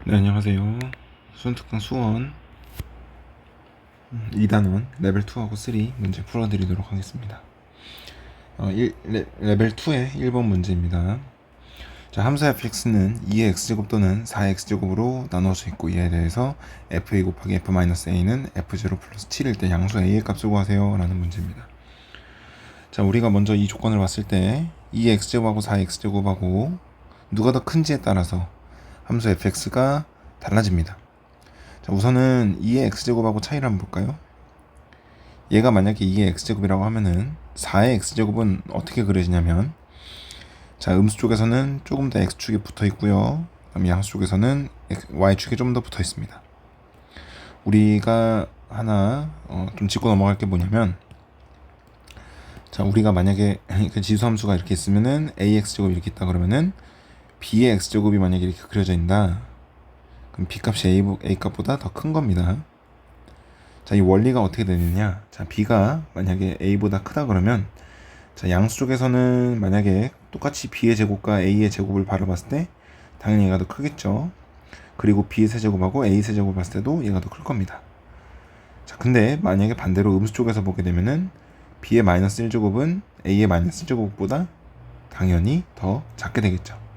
네, 안녕하세요. 수원특강 수원 2단원 레벨 2하고 3 문제 풀어드리도록 하겠습니다. 레벨 2의 1번 문제입니다. 자, 함수 fx는 2의 x제곱 또는 4의 x제곱으로 나눠져 있고, 이에 대해서 fa 곱하기 f-a는 f0 플러스 7일 때 양수 a의 값을 구하세요 라는 문제입니다. 자, 우리가 먼저 이 조건을 봤을 때 2의 x제곱하고 4의 x제곱하고 누가 더 큰지에 따라서 함수 fx가 달라집니다. 자, 우선은 2의 x제곱하고 차이를 한번 볼까요? 얘가 만약에 2의 x제곱이라고 하면은 4의 x제곱은 어떻게 그려지냐면, 자, 음수 쪽에서는 조금 더 x축에 붙어 있고요. 그다음에 양수 쪽에서는 y축에 좀 더 붙어 있습니다. 우리가 하나 좀 짚고 넘어갈 게 뭐냐면, 자, 우리가 만약에 그 지수함수가 이렇게 있으면은 ax제곱이 이렇게 있다 그러면은 b의 x제곱이 만약에 이렇게 그려져 있다. 그럼 b값이 a값보다 더 큰 겁니다. 자, 이 원리가 어떻게 되느냐. 자, b가 만약에 a보다 크다 그러면, 자, 양수 쪽에서는 만약에 똑같이 b의 제곱과 a의 제곱을 바라봤을 때 당연히 얘가 더 크겠죠. 그리고 b의 세제곱하고 a 세제곱을 봤을 때도 얘가 더 클 겁니다. 자, 근데 만약에 반대로 음수 쪽에서 보게 되면은 b의 마이너스 1제곱은 a의 마이너스 1제곱보다 당연히 더 작게 되겠죠.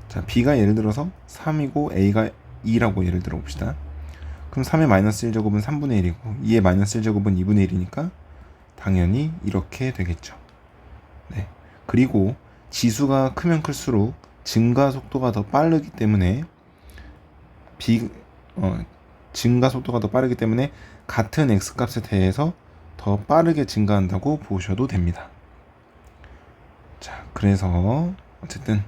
자, b가 예를 들어서 3이고 a가 2라고 예를 들어 봅시다. 그럼 3의 마이너스 1제곱은 3분의 1이고 2의 마이너스 1제곱은 2분의 1이니까 당연히 이렇게 되겠죠. 네. 그리고 지수가 크면 클수록 증가 속도가 더 빠르기 때문에 증가 속도가 더 빠르기 때문에 같은 x값에 대해서 더 빠르게 증가한다고 보셔도 됩니다. 자, 그래서 어쨌든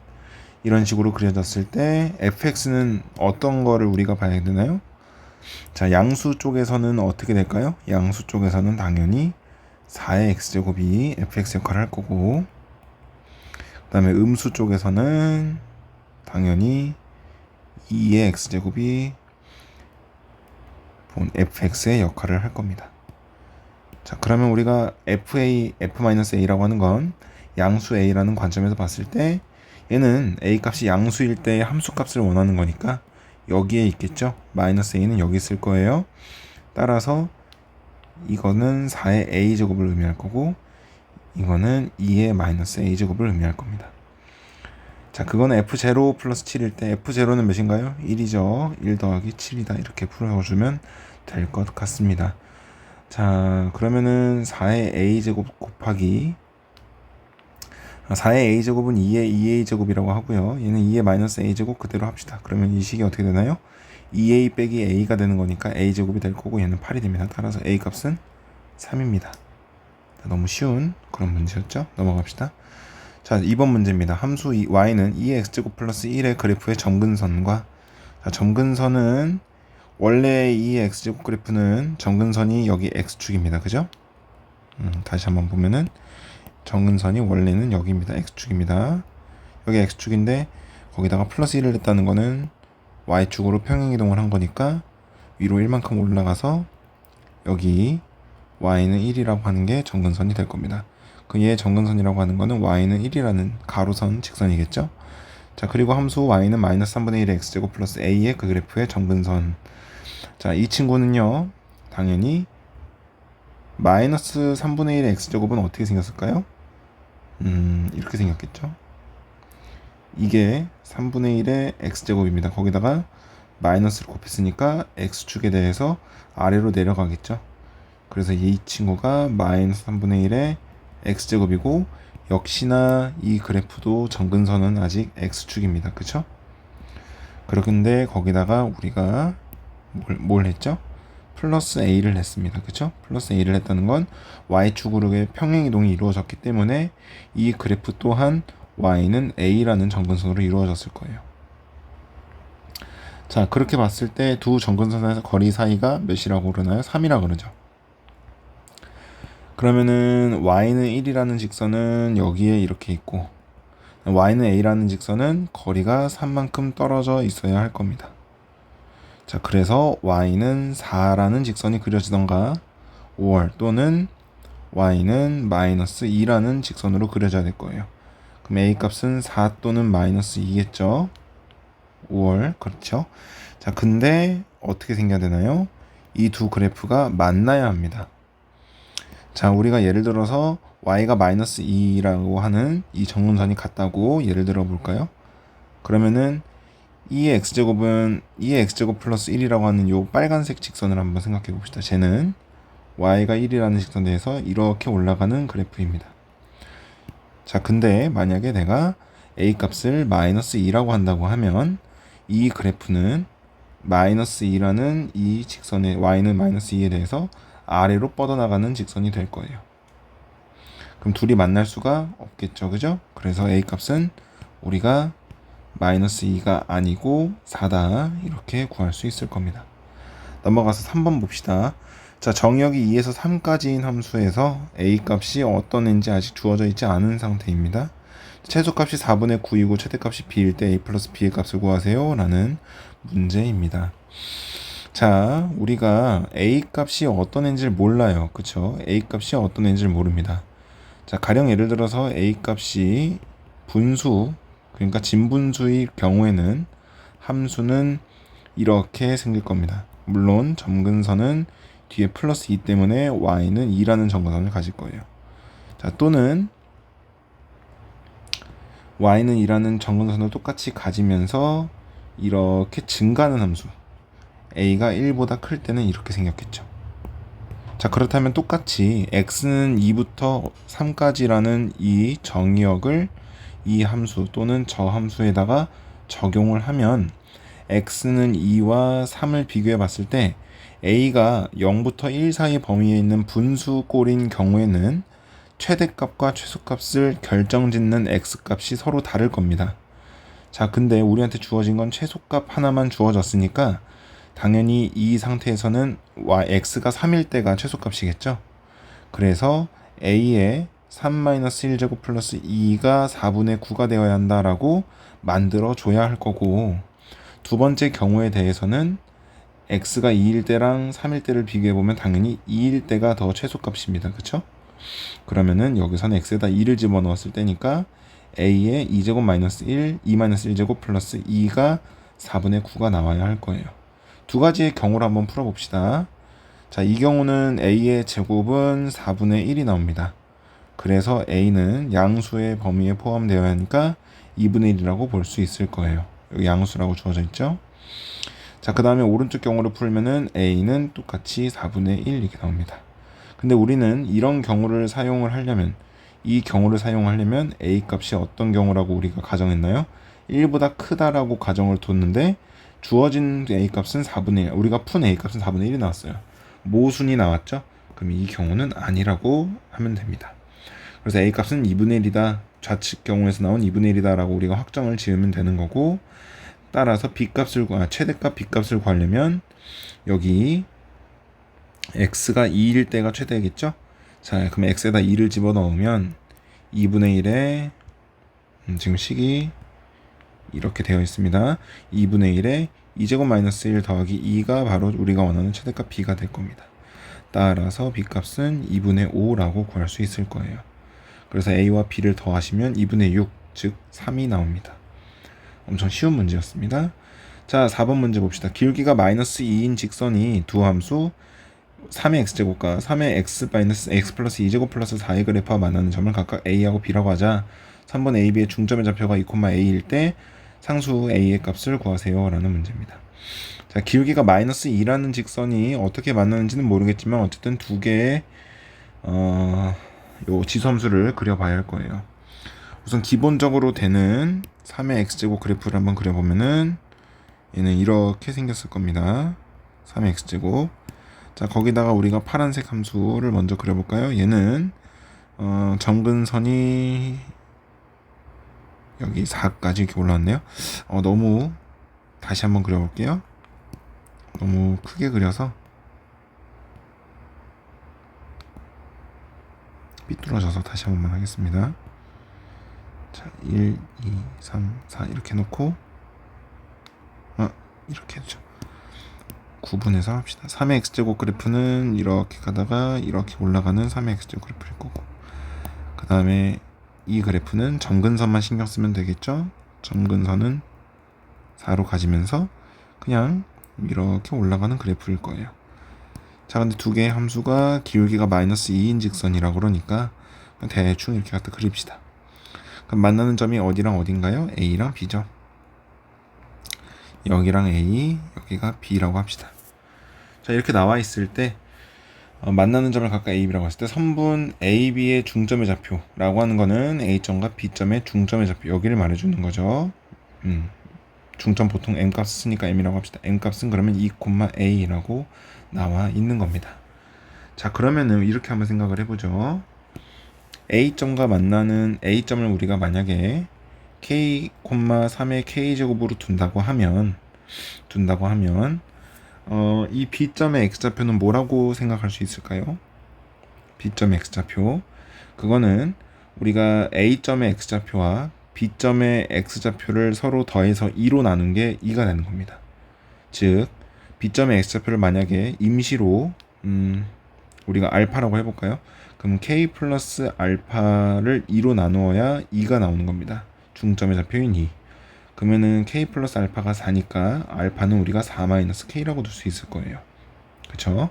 이런 식으로 그려졌을 때 fx는 어떤 거를 우리가 봐야 되나요? 자, 양수 쪽에서는 어떻게 될까요? 양수 쪽에서는 당연히 4의 x제곱이 fx 역할을 할 거고, 그 다음에 음수 쪽에서는 당연히 2의 x제곱이 본 fx의 역할을 할 겁니다. 자, 그러면 우리가 f-a라고 하는 건 양수 a라는 관점에서 봤을 때 얘는 a 값이 양수일 때 함수 값을 원하는 거니까 여기에 있겠죠. 마이너스 a는 여기 있을 거예요. 따라서 이거는 4의 a제곱을 의미할 거고, 이거는 2의 마이너스 a제곱을 의미할 겁니다. 자, 그거는 f0 플러스 7일 때 f0는 몇인가요? 1이죠. 1 더하기 7이다. 이렇게 풀어주면 될 것 같습니다. 자, 그러면은 4의 a제곱 곱하기 4의 a제곱은 2의 2a제곱이라고 하고요. 얘는 2의 마이너스 a제곱 그대로 합시다. 그러면 이 식이 어떻게 되나요? 2a 빼기 a가 되는 거니까 a제곱이 될 거고, 얘는 8이 됩니다. 따라서 a 값은 3입니다. 너무 쉬운 그런 문제였죠? 넘어갑시다. 자, 2번 문제입니다. 함수 y는 2의 x제곱 플러스 1의 그래프의 점근선과, 자, 점근선은 원래 2의 x제곱 그래프는 점근선이 여기 x축입니다. 그죠? 다시 한번 보면은 점근선이 원래는 여기입니다. x축입니다. 여기 x축인데 거기다가 플러스 1을 했다는 거는 y축으로 평행이동을 한 거니까 위로 1만큼 올라가서 여기 y는 1이라고 하는 게 점근선이 될 겁니다. 그 얘의 점근선이라고 하는 거는 y는 1이라는 가로선 직선이겠죠. 자, 그리고 함수 y는 마이너스 3분의 1의 x제곱 플러스 a의 그 그래프의 점근선. 자, 이 친구는요, 당연히 마이너스 3분의 1의 x제곱은 어떻게 생겼을까요? 이렇게 생겼겠죠. 이게 3분의 1의 x제곱입니다. 거기다가 마이너스를 곱했으니까 x축에 대해서 아래로 내려가겠죠. 그래서 이 친구가 마이너스 3분의 1의 x제곱이고, 역시나 이 그래프도 점근선은 아직 x축입니다. 그쵸? 그런데 거기다가 우리가 뭘 했죠? 플러스 a를 했습니다. 그쵸? 플러스 a를 했다는 건 y축으로의 평행이동이 이루어졌기 때문에 이 그래프 또한 y는 a라는 점근선으로 이루어졌을 거예요. 자, 그렇게 봤을 때 두 점근선에서 거리 사이가 몇이라고 그러나요? 3이라고 그러죠. 그러면은 y는 1이라는 직선은 여기에 이렇게 있고, y는 a라는 직선은 거리가 3만큼 떨어져 있어야 할 겁니다. 자, 그래서 y는 4라는 직선이 그려지던가 5월 또는 y는 마이너스 2라는 직선으로 그려져야 될 거예요. 그럼 a 값은 4 또는 마이너스 2겠죠. 5월. 그렇죠. 자, 근데 어떻게 생겨야 되나요? 이 두 그래프가 만나야 합니다. 자, 우리가 예를 들어서 y가 마이너스 2라고 하는 이 정근선이 같다고 예를 들어 볼까요? 그러면은 2의 x제곱은 2의 x제곱 플러스 1이라고 하는 요 빨간색 직선을 한번 생각해 봅시다. 쟤는 y가 1이라는 직선에서 이렇게 올라가는 그래프입니다. 자, 근데 만약에 내가 a 값을 마이너스 2라고 한다고 하면 이 그래프는 마이너스 2라는 이 직선의 y는 마이너스 2에 대해서 아래로 뻗어나가는 직선이 될 거예요. 그럼 둘이 만날 수가 없겠죠, 그죠? 그래서 a 값은 우리가 마이너스 2가 아니고 4다 이렇게 구할 수 있을 겁니다. 넘어가서 3번 봅시다. 자, 정의역이 2에서 3까지인 함수에서 a 값이 어떤 애인지 아직 주어져 있지 않은 상태입니다. 최소값이 4분의 9이고 최대값이 b일 때 a 플러스 b의 값을 구하세요 라는 문제입니다. 자, 우리가 a 값이 어떤 애인지를 몰라요. 그쵸? a 값이 어떤 애인지를 모릅니다. 자, 가령 예를 들어서 a 값이 분수, 그러니까 진분수의 경우에는 함수는 이렇게 생길 겁니다. 물론 점근선은 뒤에 플러스 2 때문에 y는 2라는 점근선을 가질 거예요. 자, 또는 y는 2라는 점근선을 똑같이 가지면서 이렇게 증가하는 함수 a가 1보다 클 때는 이렇게 생겼겠죠. 자, 그렇다면 똑같이 x는 2부터 3까지라는 이 정의역을 이 함수 또는 저 함수에다가 적용을 하면 x는 2와 3을 비교해 봤을 때 a가 0부터 1 사이 범위에 있는 분수꼴인 경우에는 최대값과 최소값을 결정짓는 x값이 서로 다를 겁니다. 자, 근데 우리한테 주어진 건 최소값 하나만 주어졌으니까 당연히 이 상태에서는 x가 3일 때가 최소값이겠죠. 그래서 a의 3-1제곱 플러스 2가 4분의 9가 되어야 한다라고 만들어 줘야 할 거고, 두 번째 경우에 대해서는 x가 2일 때랑 3일 때를 비교해 보면 당연히 2일 때가 더 최소값입니다. 그쵸? 그러면은 여기서는 x에다 2를 집어넣었을 때니까 a의 2제곱 마이너스 1, 2 마이너스 1제곱 플러스 2가 4분의 9가 나와야 할 거예요. 두 가지의 경우를 한번 풀어봅시다. 자, 이 경우는 a의 제곱은 4분의 1이 나옵니다. 그래서 a는 양수의 범위에 포함되어야 하니까 2분의 1이라고 볼 수 있을 거예요. 여기 양수라고 주어져 있죠. 자, 그 다음에 오른쪽 경우를 풀면은 a는 똑같이 4분의 1 이렇게 나옵니다. 근데 우리는 이런 경우를 사용을 하려면, 이 경우를 사용하려면 a 값이 어떤 경우라고 우리가 가정했나요? 1보다 크다라고 가정을 뒀는데 주어진 a 값은 4분의 1, 우리가 푼 a 값은 4분의 1이 나왔어요. 모순이 나왔죠? 그럼 이 경우는 아니라고 하면 됩니다. 그래서 a 값은 2분의 1이다, 좌측 경우에서 나온 2분의 1이다 라고 우리가 확정을 지으면 되는 거고, 따라서 b값을 최대값 b값을 구하려면 여기 x가 2일 때가 최대겠죠? 자, 그럼 x에다 2를 집어넣으면 2분의 1에 지금 식이 이렇게 되어 있습니다. 2분의 1에 2제곱 마이너스 1 더하기 2가 바로 우리가 원하는 최대값 b가 될 겁니다. 따라서 b값은 2분의 5라고 구할 수 있을 거예요. 그래서 a와 b를 더하시면 2분의 6, 즉 3이 나옵니다. 엄청 쉬운 문제였습니다. 자, 4번 문제 봅시다. 기울기가 마이너스 2인 직선이 두 함수 3의 x제곱과 3의 x 플러스 2제곱 플러스 4의 그래프와 만나는 점을 각각 a하고 b라고 하자 3번 a, b의 중점의 좌표가 2,a일 때 상수 a의 값을 구하세요 라는 문제입니다. 자, 기울기가 마이너스 2라는 직선이 어떻게 만나는지는 모르겠지만 어쨌든 두 개의 요 지수함수를 그려봐야 할 거예요. 우선 기본적으로 되는 3의 x제곱 그래프를 한번 그려보면은 얘는 이렇게 생겼을 겁니다. 3의 x제곱. 자, 거기다가 우리가 파란색 함수를 먼저 그려볼까요? 얘는 점근선이 여기 4까지 이렇게 올라왔네요. 너무 다시 한번 그려볼게요. 너무 크게 그려서 삐뚤어져서 다시 한번 하겠습니다. 자, 1, 2, 3, 4 이렇게 놓고 이렇게 했죠. 구분해서 합시다. 3의 x제곱 그래프는 이렇게 가다가 이렇게 올라가는 3의 x제곱 그래프일 거고, 그 다음에 이 그래프는 점근선만 신경 쓰면 되겠죠. 점근선은 4로 가지면서 그냥 이렇게 올라가는 그래프일 거예요. 자, 근데 두 개의 함수가 기울기가 마이너스 2인 직선이라고 그러니까 대충 이렇게 갖다 그립시다. 그럼 만나는 점이 어디랑 어딘가요? A랑 B죠. 여기랑 A, 여기가 B라고 합시다. 자, 이렇게 나와 있을 때 만나는 점을 각각 A, B라고 했을 때 선분 A, B의 중점의 좌표라고 하는 거는 A점과 B점의 중점의 좌표 여기를 말해주는 거죠. 중점 보통 M값 쓰니까 M이라고 합시다. M값은 그러면 2,A라고 나와 있는 겁니다. 자, 그러면은 이렇게 한번 생각을 해보죠. A점과 만나는 A점을 우리가 만약에 K, 3의 K제곱으로 둔다고 하면 이 B점의 X좌표는 뭐라고 생각할 수 있을까요? B점의 X좌표, 그거는 우리가 A점의 X좌표와 B점의 X좌표를 서로 더해서 2로 나눈 게 2가 되는 겁니다. 즉 B점의 X좌표를 만약에 임시로 우리가 알파라고 해볼까요? 그럼 K 플러스 알파를 2로 나누어야 2가 나오는 겁니다. 중점의 좌표인 2. 그러면은 K 플러스 알파가 4니까 알파는 우리가 4 마이너스 K라고 둘 수 있을 거예요. 그쵸?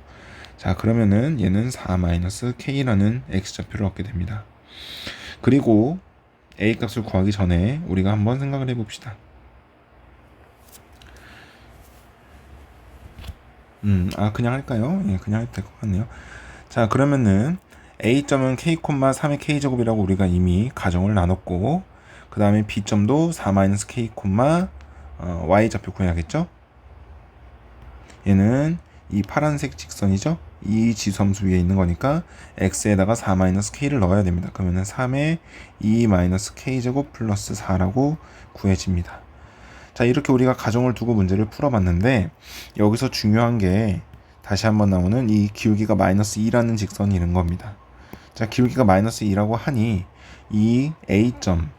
자, 그러면은 얘는 4 마이너스 K라는 X좌표를 얻게 됩니다. 그리고 A 값을 구하기 전에 우리가 한번 생각을 해봅시다. 그냥 할까요? 예, 그냥 해도 될 것 같네요. 자, 그러면은 A점은 K, 3의 K제곱이라고 우리가 이미 가정을 나눴고, 그 다음에 B점도 4-K, Y좌표 구해야겠죠? 얘는 이 파란색 직선이죠? 이 지수함수 위에 있는 거니까 X에다가 4-K를 넣어야 됩니다. 그러면은 3의 2-K제곱 플러스 4라고 구해집니다. 자, 이렇게 우리가 가정을 두고 문제를 풀어봤는데, 여기서 중요한 게 다시 한번 나오는 이 기울기가 마이너스 2라는 직선이 이런 겁니다. 자, 기울기가 마이너스 2라고 하니 이 A점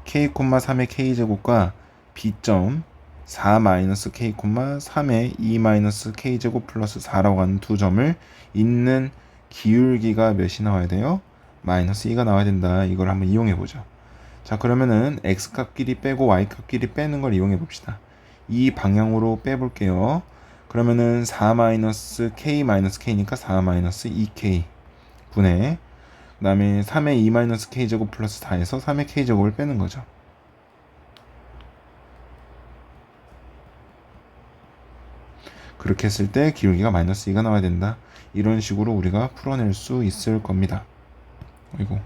K, 3의 K제곱과 B점 4-K, 3의 2-K제곱 플러스 4라고 하는 두 점을 잇는 기울기가 몇이 나와야 돼요? 마이너스 2가 나와야 된다. 이걸 한번 이용해 보죠. 자, 그러면은 X값끼리 빼고 Y값끼리 빼는 걸 이용해 봅시다. 이 방향으로 빼볼게요. 그러면은 4-K-K니까 4-2K 분의, 그 다음에 3의 2-K제곱 플러스 4에서 3의 K제곱을 빼는 거죠. 그렇게 했을 때 기울기가 마이너스 2가 나와야 된다. 이런 식으로 우리가 풀어낼 수 있을 겁니다. 아이고.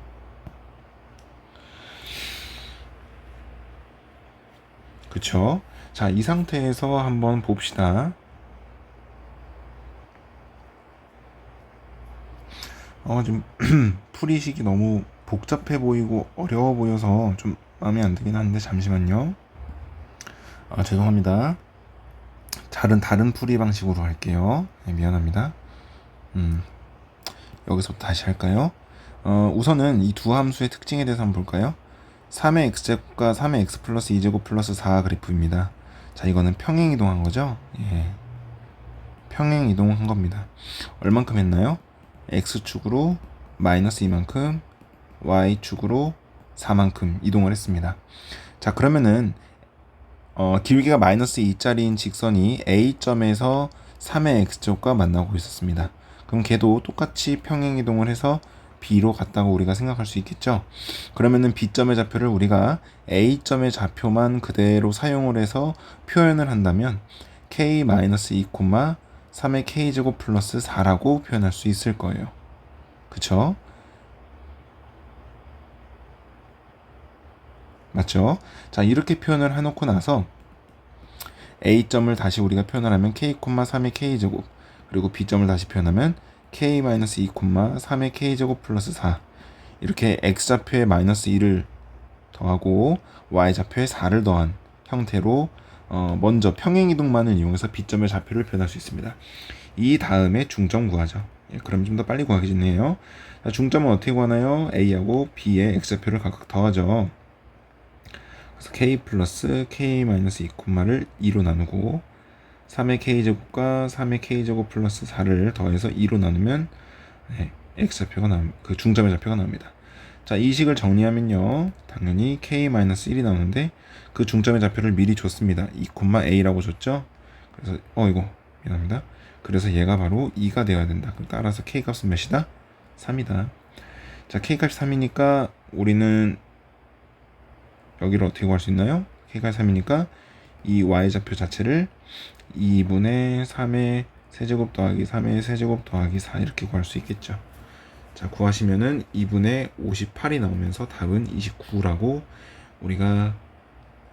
그쵸? 자, 이 상태에서 한번 봅시다. 좀 풀이식이 너무 복잡해 보이고 어려워 보여서 좀 마음에 안 들긴 하는데 잠시만요. 죄송합니다. 다른 풀이 방식으로 할게요. 네, 미안합니다. 여기서부터 다시 할까요? 우선은 이 두 함수의 특징에 대해서 한번 볼까요? 3의 x제곱과 3의 x 플러스 2제곱 플러스 4 그래프입니다. 자, 이거는 평행이동한 거죠? 예. 평행이동한 겁니다. 얼만큼 했나요? x축으로 마이너스 2만큼, y축으로 4만큼 이동을 했습니다. 자, 그러면은 기울기가 마이너스 2짜리인 직선이 A점에서 3의 x제곱과 만나고 있었습니다. 그럼 걔도 똑같이 평행이동을 해서 B로 갔다고 우리가 생각할 수 있겠죠. 그러면은 B점의 좌표를 우리가 A점의 좌표만 그대로 사용을 해서 표현을 한다면 K-2, 3의 K제곱 플러스 4라고 표현할 수 있을 거예요. 그쵸? 맞죠? 자, 이렇게 표현을 해놓고 나서 A점을 다시 우리가 표현을 하면 K, 3의 K제곱, 그리고 B점을 다시 표현하면 K-2, 3의 K제곱 플러스 4, 이렇게 X좌표에 마이너스 2를 더하고 Y좌표에 4를 더한 형태로 먼저 평행이동만을 이용해서 B점의 좌표를 표현할 수 있습니다. 이 다음에 중점 구하죠. 그럼 좀 더 빨리 구하겠네요. 중점은 어떻게 구하나요? A하고 B의 X좌표를 각각 더하죠. 그래서 K 플러스 K-2를 2로 나누고 3의 K제곱과 3의 K제곱 플러스 4를 더해서 2로 나누면 X좌표가 그 중점의 좌표가 나옵니다. 자, 이 식을 정리하면요. 당연히 k-1이 나오는데 그 중점의 좌표를 미리 줬습니다. 2,a라고 줬죠. 그래서 이거 미안합니다. 그래서 얘가 바로 2가 되어야 된다. 따라서 k 값은 몇이다? 3이다. 자, k 값이 3이니까 우리는 여기를 어떻게 구할 수 있나요? k가 3이니까 이 y좌표 자체를 2분의 3의 세제곱 더하기 3의 세제곱 더하기 4 이렇게 구할 수 있겠죠. 자, 구하시면은 2분의 58이 나오면서 답은 29라고 우리가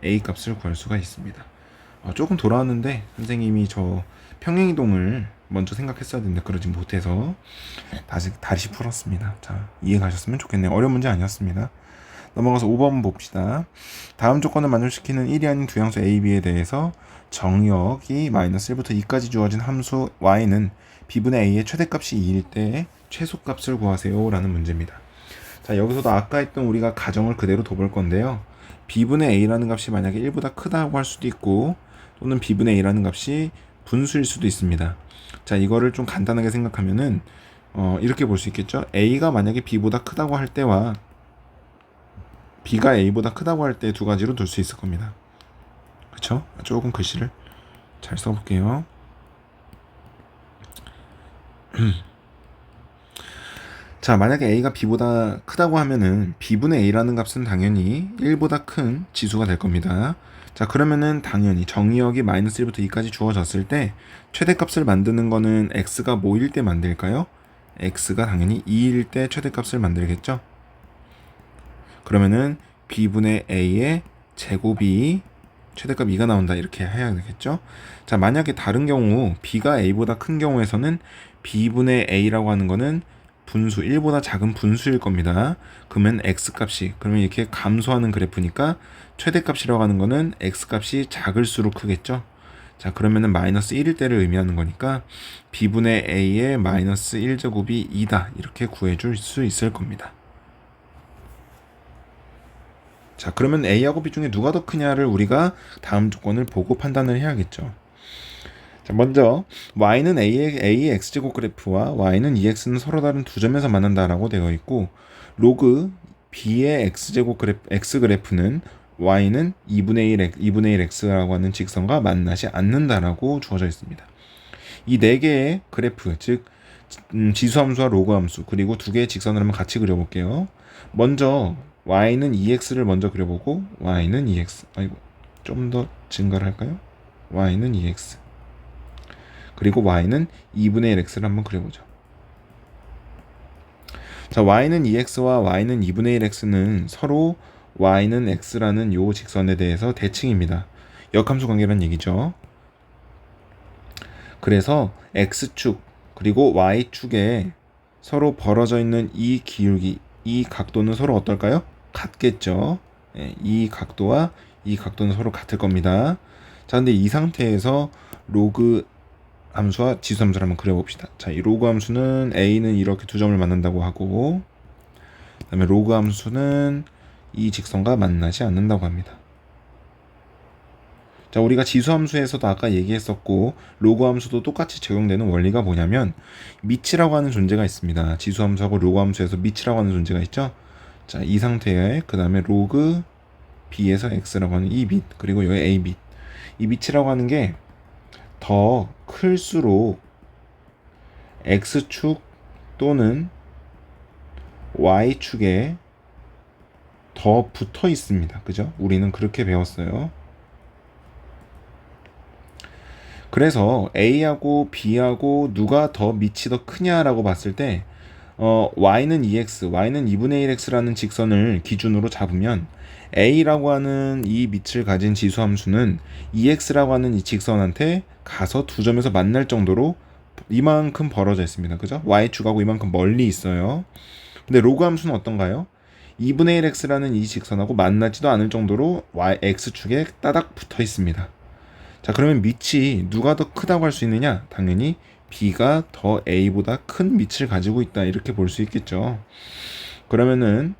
a 값을 구할 수가 있습니다. 조금 돌아왔는데 선생님이 저 평행이동을 먼저 생각했어야 되는데 그러지 못해서 다시 풀었습니다. 자, 이해 가셨으면 좋겠네요. 어려운 문제 아니었습니다. 넘어가서 5번 봅시다. 다음 조건을 만족시키는 1이 아닌 두 양수 a, b에 대해서 정의역이 -1부터 2까지 주어진 함수 y는 b분의 a의 최대값이 2일 때 최소값을 구하세요 라는 문제입니다. 자, 여기서도 아까 했던 우리가 가정을 그대로 둬볼 건데요. b분의 a라는 값이 만약에 1보다 크다고 할 수도 있고 또는 b분의 a라는 값이 분수일 수도 있습니다. 자, 이거를 좀 간단하게 생각하면은 이렇게 볼 수 있겠죠. a가 만약에 b보다 크다고 할 때와 b가 a보다 크다고 할 때 두 가지로 둘 수 있을 겁니다. 그쵸? 조금 글씨를 잘 써볼게요. 자, 만약에 a가 b보다 크다고 하면은 b분의 a라는 값은 당연히 1보다 큰 지수가 될 겁니다. 자, 그러면은 당연히 정의역이 -1부터 2까지 주어졌을 때 최대값을 만드는 거는 x가 뭐일 때 만들까요? x가 당연히 2일 때 최대값을 만들겠죠? 그러면은 b분의 a의 제곱이 최대값 2가 나온다 이렇게 해야 되겠죠. 자, 만약에 다른 경우 b가 a보다 큰 경우에서는 b분의 a라고 하는 거는 분수 1보다 작은 분수일 겁니다. 그러면 x값이 그러면 이렇게 감소하는 그래프니까 최대값이라고 하는 거는 x값이 작을수록 크겠죠. 자, 그러면은 -1일 때를 의미하는 거니까 b분의 a의 -1제곱이 2다 이렇게 구해줄 수 있을 겁니다. 자, 그러면 a하고 b 중에 누가 더 크냐를 우리가 다음 조건을 보고 판단을 해야겠죠. 자, 먼저 y는 a의 x제곱 그래프와 y는 2x는 서로 다른 두 점에서 만난다라고 되어 있고 로그 b의 x제곱 그래프 x 그래프는 y는 2분의 1 x라고 하는 직선과 만나지 않는다라고 주어져 있습니다. 이 네 개의 그래프, 즉 지수함수와 로그함수 그리고 두 개의 직선을 한번 같이 그려볼게요. 먼저 y는 2x를 먼저 그려보고 y는 2x 좀 더 증가를 할까요? y는 2x 그리고 y는 2분의 1x를 한번 그려보죠. 자, y는 2x와 y는 2분의 1x는 서로 y는 x라는 요 직선에 대해서 대칭입니다. 역함수 관계란 얘기죠. 그래서 x축 그리고 y축에 서로 벌어져 있는 이 기울기, 이 각도는 서로 어떨까요? 같겠죠. 이 각도와 이 각도는 서로 같을 겁니다. 자, 근데 이 상태에서 로그 함수와 지수 함수를 한번 그려봅시다. 자, 이 로그 함수는 a는 이렇게 두 점을 만난다고 하고 그 다음에 로그 함수는 이 직선과 만나지 않는다고 합니다. 자, 우리가 지수 함수에서도 아까 얘기했었고 로그 함수도 똑같이 적용되는 원리가 뭐냐면 밑이라고 하는 존재가 있습니다. 지수 함수하고 로그 함수에서 밑이라고 하는 존재가 있죠. 자, 이 상태에 그 다음에 로그 b에서 x라고 하는 이 밑 그리고 여기 a 밑 이 밑이라고 하는 게 더 클수록 x축 또는 y축에 더 붙어 있습니다. 그죠? 우리는 그렇게 배웠어요. 그래서 a하고 b하고 누가 더 밑이 더 크냐라고 봤을 때 y는 2x, y는 2분의 1x라는 직선을 기준으로 잡으면 a라고 하는 이 밑을 가진 지수함수는 2x라고 하는 이 직선한테 가서 두 점에서 만날 정도로 이만큼 벌어져 있습니다. 그죠? y축하고 이만큼 멀리 있어요. 근데 로그 함수는 어떤가요? 2분의 1x라는 이 직선하고 만나지도 않을 정도로 x축에 따닥 붙어 있습니다. 자, 그러면 밑이 누가 더 크다고 할 수 있느냐? 당연히 b가 더 a보다 큰 밑을 가지고 있다 이렇게 볼 수 있겠죠. 그러면은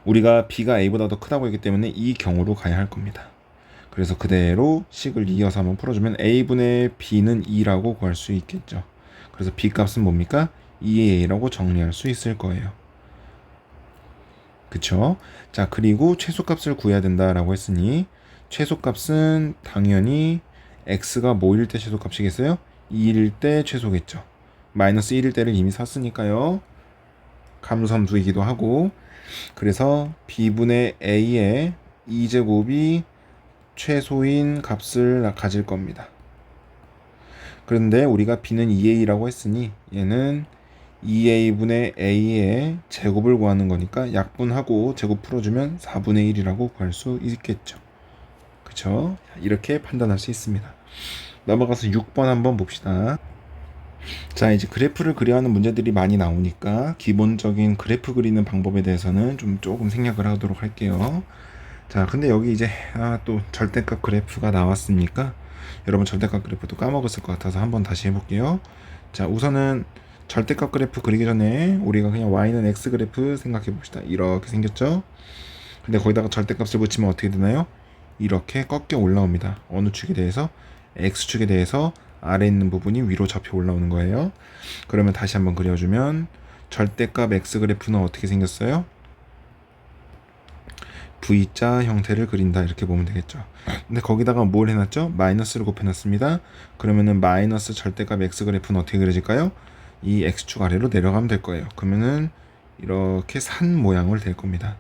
우리가 b가 a보다 더 크다고 했기 때문에 이 경우로 가야 할 겁니다. 그래서 그대로 식을 이어서 한번 풀어주면 a분의 b는 2라고 구할 수 있겠죠. 그래서 b 값은 뭡니까? 2a라고 정리할 수 있을 거예요. 그쵸? 자, 그리고 최소값을 구해야 된다라고 했으니 최소값은 당연히 x가 뭐일 때 최소값이겠어요? 2일 때 최소겠죠. 마이너스 1일 때를 이미 샀으니까요. 감소함수이기도 하고, 그래서 b분의 a의 2제곱이 최소인 값을 가질 겁니다. 그런데 우리가 b는 2a라고 했으니 얘는 2a분의 a의 제곱을 구하는 거니까 약분하고 제곱 풀어주면 4분의 1이라고 구할 수 있겠죠. 그쵸? 이렇게 판단할 수 있습니다. 넘어가서 6번 한번 봅시다. 자, 이제 그래프를 그려야 하는 문제들이 많이 나오니까 기본적인 그래프 그리는 방법에 대해서는 좀 조금 생략을 하도록 할게요. 자, 근데 여기 이제 또 절대값 그래프가 나왔으니까 여러분 절대값 그래프도 까먹었을 것 같아서 한번 다시 해볼게요. 자, 우선은 절대값 그래프 그리기 전에 우리가 그냥 y는 x 그래프 생각해 봅시다. 이렇게 생겼죠? 근데 거기다가 절대값을 붙이면 어떻게 되나요? 이렇게 꺾여 올라옵니다. 어느 축에 대해서? x축에 대해서 아래에 있는 부분이 위로 접혀 올라오는 거예요. 그러면 다시 한번 그려주면 절대값 x 그래프는 어떻게 생겼어요? V자 형태를 그린다 이렇게 보면 되겠죠. 근데 거기다가 뭘 해놨죠? 마이너스를 곱해놨습니다. 그러면은 마이너스 절대값 x 그래프는 어떻게 그려질까요? 이 x축 아래로 내려가면 될 거예요. 그러면은 이렇게 산 모양을 될 겁니다.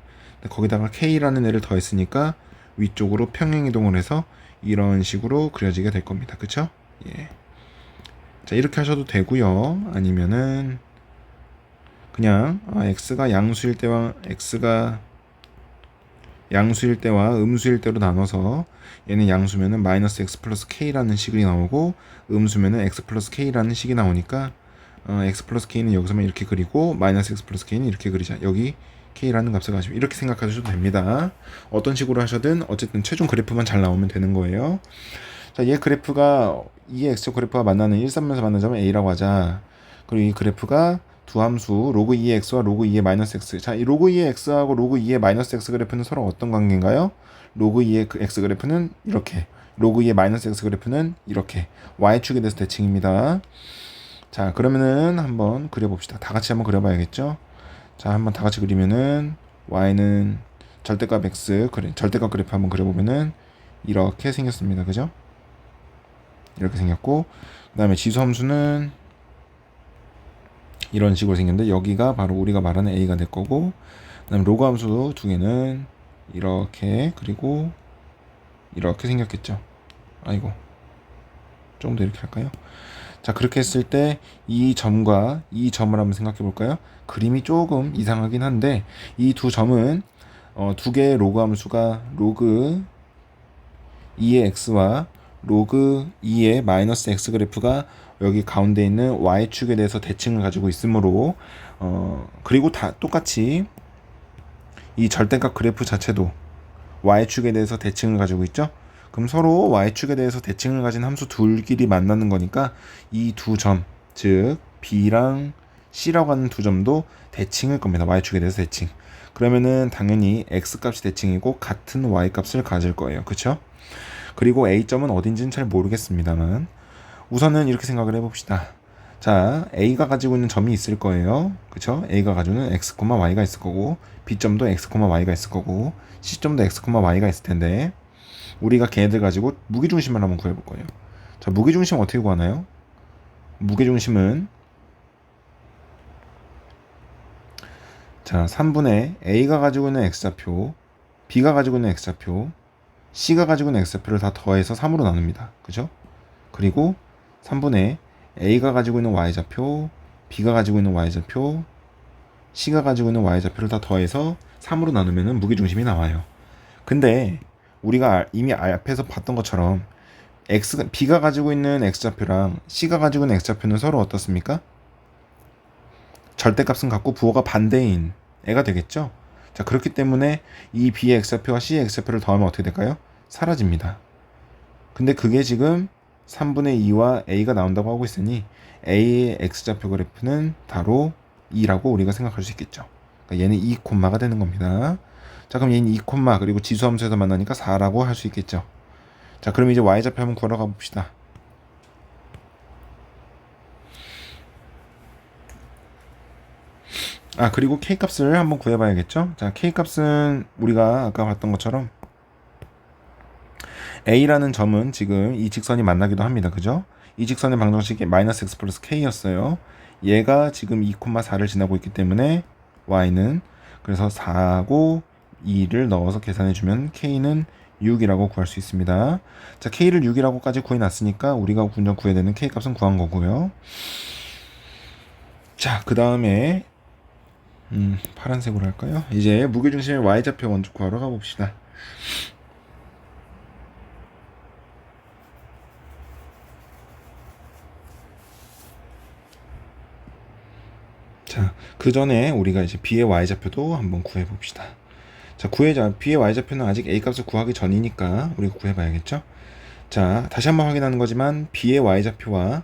거기다가 k라는 애를 더했으니까 위쪽으로 평행이동을 해서 이런 식으로 그려지게 될 겁니다. 그쵸? 예. 자, 이렇게 하셔도 되고요. 아니면은 그냥 x가 양수일 때와 음수일 때로 나눠서 얘는 양수면은 마이너스 x 플러스 k라는 식이 나오고 음수면은 x 플러스 k라는 식이 나오니까 x 플러스 k는 여기서만 이렇게 그리고 마이너스 x 플러스 k는 이렇게 그리자. 여기 k라는 값을 가지고 이렇게 생각하셔도 됩니다. 어떤 식으로 하셔든 어쨌든 최종 그래프만 잘 나오면 되는 거예요. 자, 얘 그래프가 이 x축 그래프가 만나는 1,3면에서 만나는 점을 a라고 하자. 그리고 이 그래프가 두 함수 로그 2의 x와 로그 2의 마이너스 x. 자, 이 로그 2의 x하고 로그 2의 마이너스 x 그래프는 서로 어떤 관계인가요? 로그 2의 x 그래프는 이렇게, 로그 2의 마이너스 x 그래프는 이렇게 y축에 대해서 대칭입니다. 자, 그러면은 한번 그려봅시다. 다 같이 한번 그려봐야겠죠? 자, 한번 다 같이 그리면은 y는 절대값 x, 절대값 그래프 한번 그려보면은 이렇게 생겼습니다. 그죠? 이렇게 생겼고, 그 다음에 지수함수는 이런 식으로 생겼는데 여기가 바로 우리가 말하는 a가 될 거고, 그 다음에 로그 함수 두 개는 이렇게, 그리고 이렇게 생겼겠죠. 아이고, 좀 더 이렇게 할까요? 자, 그렇게 했을 때 이 점과 이 점을 한번 생각해 볼까요? 그림이 조금 이상하긴 한데 이 두 점은 두 개의 로그 함수가 로그 2의 x와 로그 2의 마이너스 x 그래프가 여기 가운데 있는 y축에 대해서 대칭을 가지고 있으므로 그리고 다 똑같이 이 절대값 그래프 자체도 y축에 대해서 대칭을 가지고 있죠. 그럼 서로 y축에 대해서 대칭을 가진 함수 둘끼리 만나는 거니까 이 두 점, 즉 b랑 c라고 하는 두 점도 대칭일 겁니다. y축에 대해서 대칭. 그러면은 당연히 x값이 대칭이고 같은 y값을 가질 거예요. 그쵸? 그리고 a점은 어딘지는 잘 모르겠습니다만 우선은 이렇게 생각을 해봅시다. 자, a가 가지고 있는 점이 있을 거예요. 그쵸? a가 가지고 있는 x, y가 있을 거고 b점도 x, y가 있을 거고 c점도 x, y가 있을 텐데 우리가 걔네들 가지고 무게중심을 한번 구해볼 거예요. 자, 무게중심 어떻게 구하나요? 무게중심은 자, 3분의 a가 가지고 있는 x좌표, b가 가지고 있는 x좌표, c가 가지고 있는 x좌표를 다 더해서 3으로 나눕니다. 그죠? 그리고 3분의 a가 가지고 있는 y좌표, b가 가지고 있는 y좌표, c가 가지고 있는 y좌표를 다 더해서 3으로 나누면 무게중심이 나와요. 근데 우리가 이미 앞에서 봤던 것처럼 b가 가지고 있는 x좌표랑 c가 가지고 있는 x좌표는 서로 어떻습니까? 절대값은 같고 부호가 반대인 애가 되겠죠? 자, 그렇기 때문에 이 b의 x좌표와 c의 x좌표를 더하면 어떻게 될까요? 사라집니다. 근데 그게 지금 3분의 2와 a가 나온다고 하고 있으니 a의 x좌표 그래프는 바로 2라고 우리가 생각할 수 있겠죠. 그러니까 얘는 2, 가 되는 겁니다. 자, 그럼 얘는 2, 그리고 지수함수에서 만나니까 4라고 할 수 있겠죠. 자, 그럼 이제 y좌표 한번 구하러 가봅시다. 그리고 K값을 한번 구해봐야겠죠. 자, K값은 우리가 아까 봤던 것처럼 A라는 점은 지금 이 직선이 만나기도 합니다. 그죠? 이 직선의 방정식이 마이너스 x 플러스 K였어요. 얘가 지금 2,4를 지나고 있기 때문에 Y는 그래서 4고 2를 넣어서 계산해주면 K는 6이라고 구할 수 있습니다. 자, K를 6이라고까지 구해놨으니까 우리가 먼저 구해야 되는 K값은 구한 거고요. 자, 그 다음에 파란색으로 할까요? 이제 무게중심의 Y좌표 먼저 구하러 가봅시다. 자, 그 전에 우리가 이제 B의 Y좌표도 한번 구해봅시다. 자, B의 Y좌표는 아직 A 값을 구하기 전이니까 우리가 구해봐야겠죠? 자, 다시 한번 확인하는 거지만 B의 Y좌표와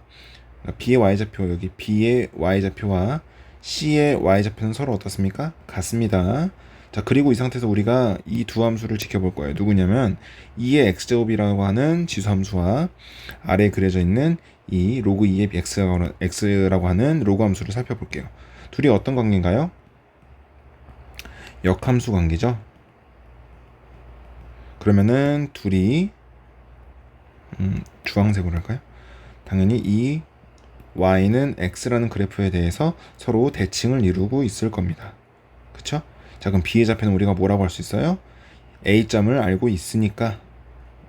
여기 B의 Y좌표와 C의 Y좌표는 서로 어떻습니까? 같습니다. 자, 그리고 이 상태에서 우리가 이 두 함수를 지켜볼 거예요. 누구냐면 2의 x제곱이라고 하는 지수함수와 아래에 그려져 있는 이 로그 2의 x라고 하는 로그 함수를 살펴볼게요. 둘이 어떤 관계인가요? 역함수 관계죠. 그러면은 둘이 주황색으로 할까요? 당연히 이 y는 x라는 그래프에 대해서 서로 대칭을 이루고 있을 겁니다. 그쵸? 자, 그럼 b의 좌표는 우리가 뭐라고 할 수 있어요? a점을 알고 있으니까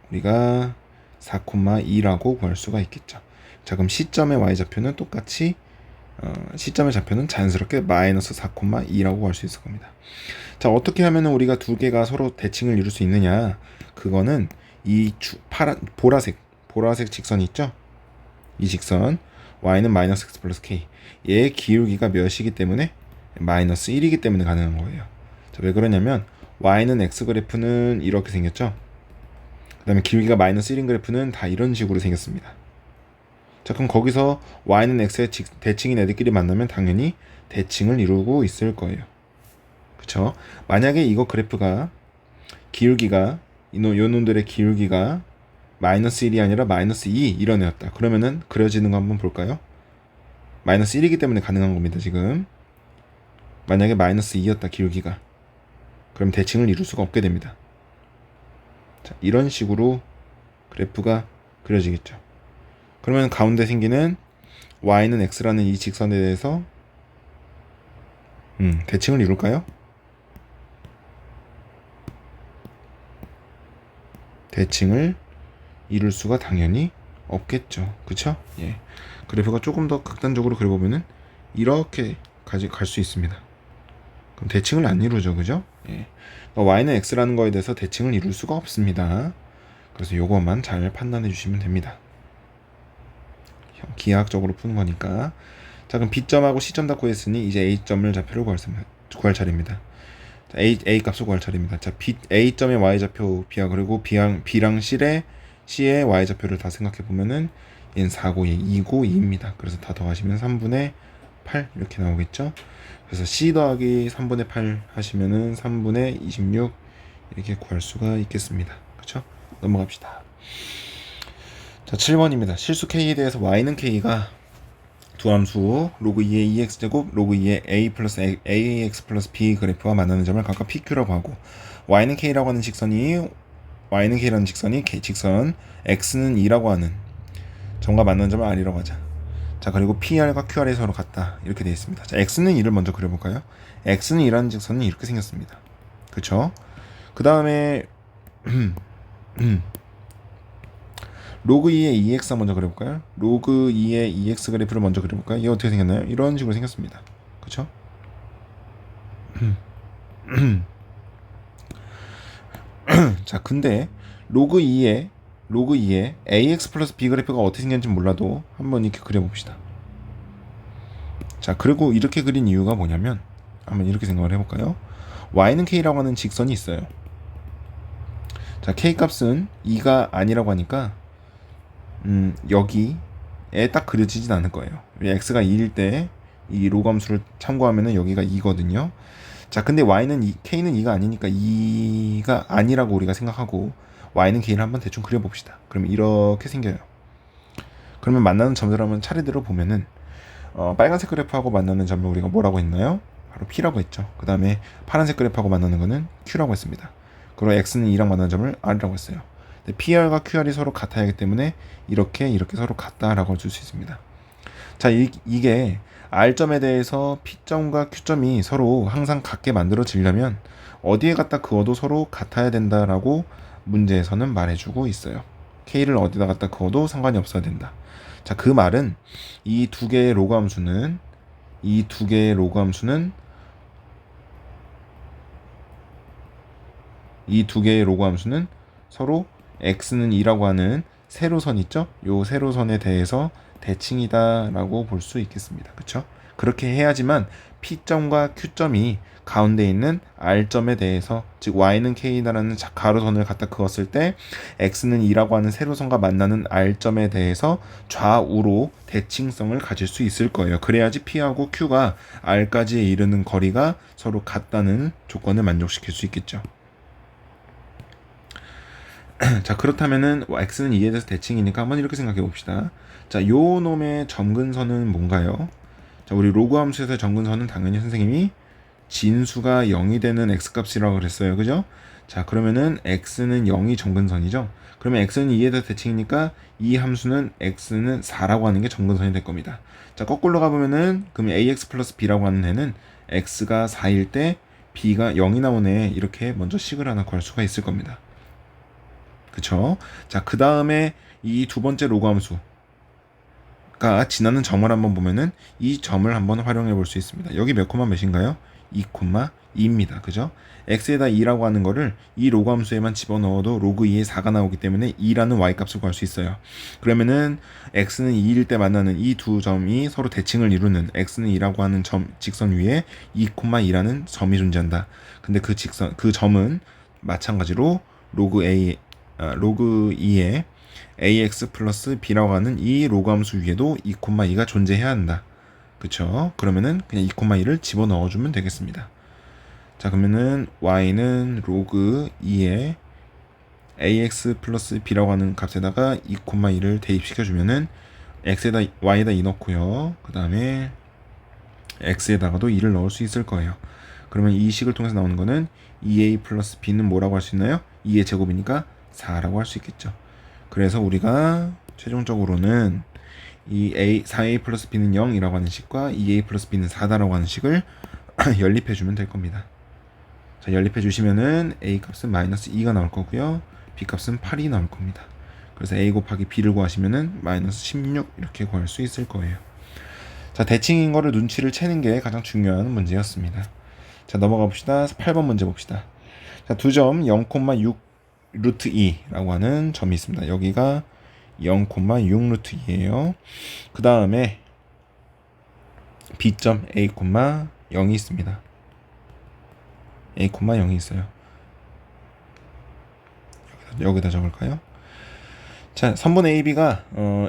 우리가 4,2라고 구할 수가 있겠죠. 자, 그럼 c점의 y좌표는 똑같이 c점의 좌표는 자연스럽게 마이너스 4,2라고 구할 수 있을 겁니다. 자, 어떻게 하면 우리가 두 개가 서로 대칭을 이룰 수 있느냐? 그거는 이 보라색 직선이 있죠? 이 직선 y는 마이너스 x 플러스 k, 얘의 기울기가 몇이기 때문에 마이너스 1이기 때문에 가능한 거예요. 자, 왜 그러냐면 y는 x 그래프는 이렇게 생겼죠. 그 다음에 기울기가 마이너스 1인 그래프는 다 이런 식으로 생겼습니다. 자, 그럼 거기서 y는 x의 대칭인 애들끼리 만나면 당연히 대칭을 이루고 있을 거예요. 그쵸? 만약에 이거 그래프가 기울기가 요 놈들의 기울기가 마이너스 1이 아니라 마이너스 2 이런 애였다. 그러면은 그려지는 거 한번 볼까요? 마이너스 1이기 때문에 가능한 겁니다. 지금 만약에 마이너스 2였다 기울기가, 그럼 대칭을 이룰 수가 없게 됩니다. 자, 이런 식으로 그래프가 그려지겠죠. 그러면 가운데 생기는 y는 x라는 이 직선에 대해서 대칭을 이룰까요? 대칭을 이룰 수가 당연히 없겠죠. 그쵸? 예. 그래프가 조금 더 극단적으로 그려보면은 이렇게 갈 수 있습니다. 그럼 대칭을 안 이루죠. 그죠? 예. y는 x라는 거에 대해서 대칭을 이룰 수가 없습니다. 그래서 요것만 잘 판단해 주시면 됩니다. 기하학적으로 푸는 거니까. 자, 그럼 B점하고 C점 다 구했으니 이제 A점을 좌표를 구할 차례입니다. 자, A 값을 구할 차례입니다. 자, A점의 Y좌표 B야, 그리고 B랑 C의 Y좌표를 다 생각해 보면은 얘는 4고 얘 2고 2입니다. 그래서 다 더하시면 3분의 8 이렇게 나오겠죠. 그래서 C 더하기 3분의 8 하시면은 3분의 26 이렇게 구할 수가 있겠습니다. 그렇죠? 넘어갑시다. 자, 7번입니다. 실수 K에 대해서 y는 K가 두 함수 로그 2의 2x제곱 로그 2의 a 플러스 ax 플러스 b 그래프와 만나는 점을 각각 PQ라고 하고, y는 K라고 하는 직선이 직선 x는 2라고 하는 점과 만나는 점을 R이라고 하자. 자, 그리고 PR과 QR이 서로 같다 이렇게 되어 있습니다. 자, x는 2를 먼저 그려볼까요? x는 2라는 직선은 이렇게 생겼습니다. 그쵸? 그 다음에 로그 2의 2x 먼저 그려볼까요? 로그 2의 2x 그래프를 먼저 그려볼까요? 이게 어떻게 생겼나요? 이런 식으로 생겼습니다. 그쵸? 자, 근데 로그 2의 ax 플러스 b 그래프가 어떻게 생겼는지 몰라도 한번 이렇게 그려봅시다. 자, 그리고 이렇게 그린 이유가 뭐냐면 한번 이렇게 생각을 해볼까요? y는 k라고 하는 직선이 있어요. 자, k 값은 2가 아니라고 하니까 여기에 딱 그려지진 않을 거예요. x가 2일 때 이 로그 함수를 참고하면은 여기가 2거든요. 자, 근데 k는 2가 아니니까 2가 아니라고 우리가 생각하고 y는 k를 한번 대충 그려봅시다. 그러면 이렇게 생겨요. 그러면 만나는 점들 한번 차례대로 보면은 빨간색 그래프하고 만나는 점을 우리가 뭐라고 했나요? 바로 P라고 했죠. 그 다음에 파란색 그래프하고 만나는 거는 Q라고 했습니다. 그리고 X는 2랑 만나는 점을 R이라고 했어요. 근데 PR과 QR이 서로 같아야 하기 때문에 이렇게 서로 같다라고 줄 수 있습니다. 자, 이게 R점에 대해서 P점과 Q점이 서로 항상 같게 만들어지려면 어디에 갖다 그어도 서로 같아야 된다라고 문제에서는 말해주고 있어요. K를 어디다 갖다 그어도 상관이 없어야 된다. 자, 그 말은 이 두 개의 로그 함수는 서로 x는 2라고 하는 세로선 있죠? 요 세로선에 대해서 대칭이다라고 볼 수 있겠습니다. 그렇죠? 그렇게 해야지만 P점과 Q점이 가운데 있는 R점에 대해서, 즉 y는 k다라는 가로선을 갖다 그었을 때 x는 2라고 하는 세로선과 만나는 R점에 대해서 좌우로 대칭성을 가질 수 있을 거예요. 그래야지 P하고 Q가 R까지 이르는 거리가 서로 같다는 조건을 만족시킬 수 있겠죠. 자, 그렇다면은 x는 2에 대해서 대칭이니까 한번 이렇게 생각해 봅시다. 자, 요 놈의 점근선은 뭔가요? 자, 우리 로그 함수에서의 점근선은 당연히 선생님이 진수가 0이 되는 x값이라고 그랬어요. 그죠? 자, 그러면은 x는 0이 점근선이죠. 그러면 x는 2에 대해서 대칭이니까 이 함수는 x는 4라고 하는 게 점근선이 될 겁니다. 자, 거꾸로 가보면은 그럼 ax 플러스 b라고 하는 애는 x가 4일 때 b가 0이 나오네, 이렇게 먼저 식을 하나 구할 수가 있을 겁니다. 그쵸? 자, 그 다음에 이 두 번째 로그 함수가 지나는 점을 한번 보면은 이 점을 한번 활용해 볼 수 있습니다. 여기 몇 콤마 몇인가요? 2,2입니다. 그죠? x에다 2라고 하는 거를 이 로그 함수에만 집어넣어도 로그 2에 4가 나오기 때문에 2라는 y값을 구할 수 있어요. 그러면은 x는 2일 때 만나는 이 두 점이 서로 대칭을 이루는 x는 2라고 하는 직선 위에 2,2라는 점이 존재한다. 근데 그 점은 마찬가지로 로그 2에 ax 플러스 b라고 하는 이 로그 함수 위에도 2,2가 존재해야 한다. 그쵸? 그러면은 그냥 2,2를 집어넣어 주면 되겠습니다. 자, 그러면은 y는 로그 2에 ax 플러스 b라고 하는 값에다가 2,2를 대입시켜 주면은 y에다 2 넣고요. 그 다음에 x에다가도 2를 넣을 수 있을 거예요. 그러면 이 식을 통해서 나오는 거는 2a 플러스 b는 뭐라고 할 수 있나요? 2의 제곱이니까 4라고 할 수 있겠죠. 그래서 우리가 최종적으로는 이 4a 플러스 b는 0이라고 하는 식과 2a 플러스 b는 4다라고 하는 식을 연립해 주면 될 겁니다. 자, 연립해 주시면은 a 값은 마이너스 2가 나올 거고요. b 값은 8이 나올 겁니다. 그래서 a 곱하기 b를 구하시면은 마이너스 16 이렇게 구할 수 있을 거예요. 자, 대칭인 거를 눈치를 채는 게 가장 중요한 문제였습니다. 자, 넘어가 봅시다. 8번 문제 봅시다. 자, 두 점 0,6 루트 2라고 하는 점이 있습니다. 여기가 0,6 루트 2예요. 그 다음에 B점 A, 0이 있습니다. A, 0이 있어요. 여기다 적을까요? 자, 선분 AB가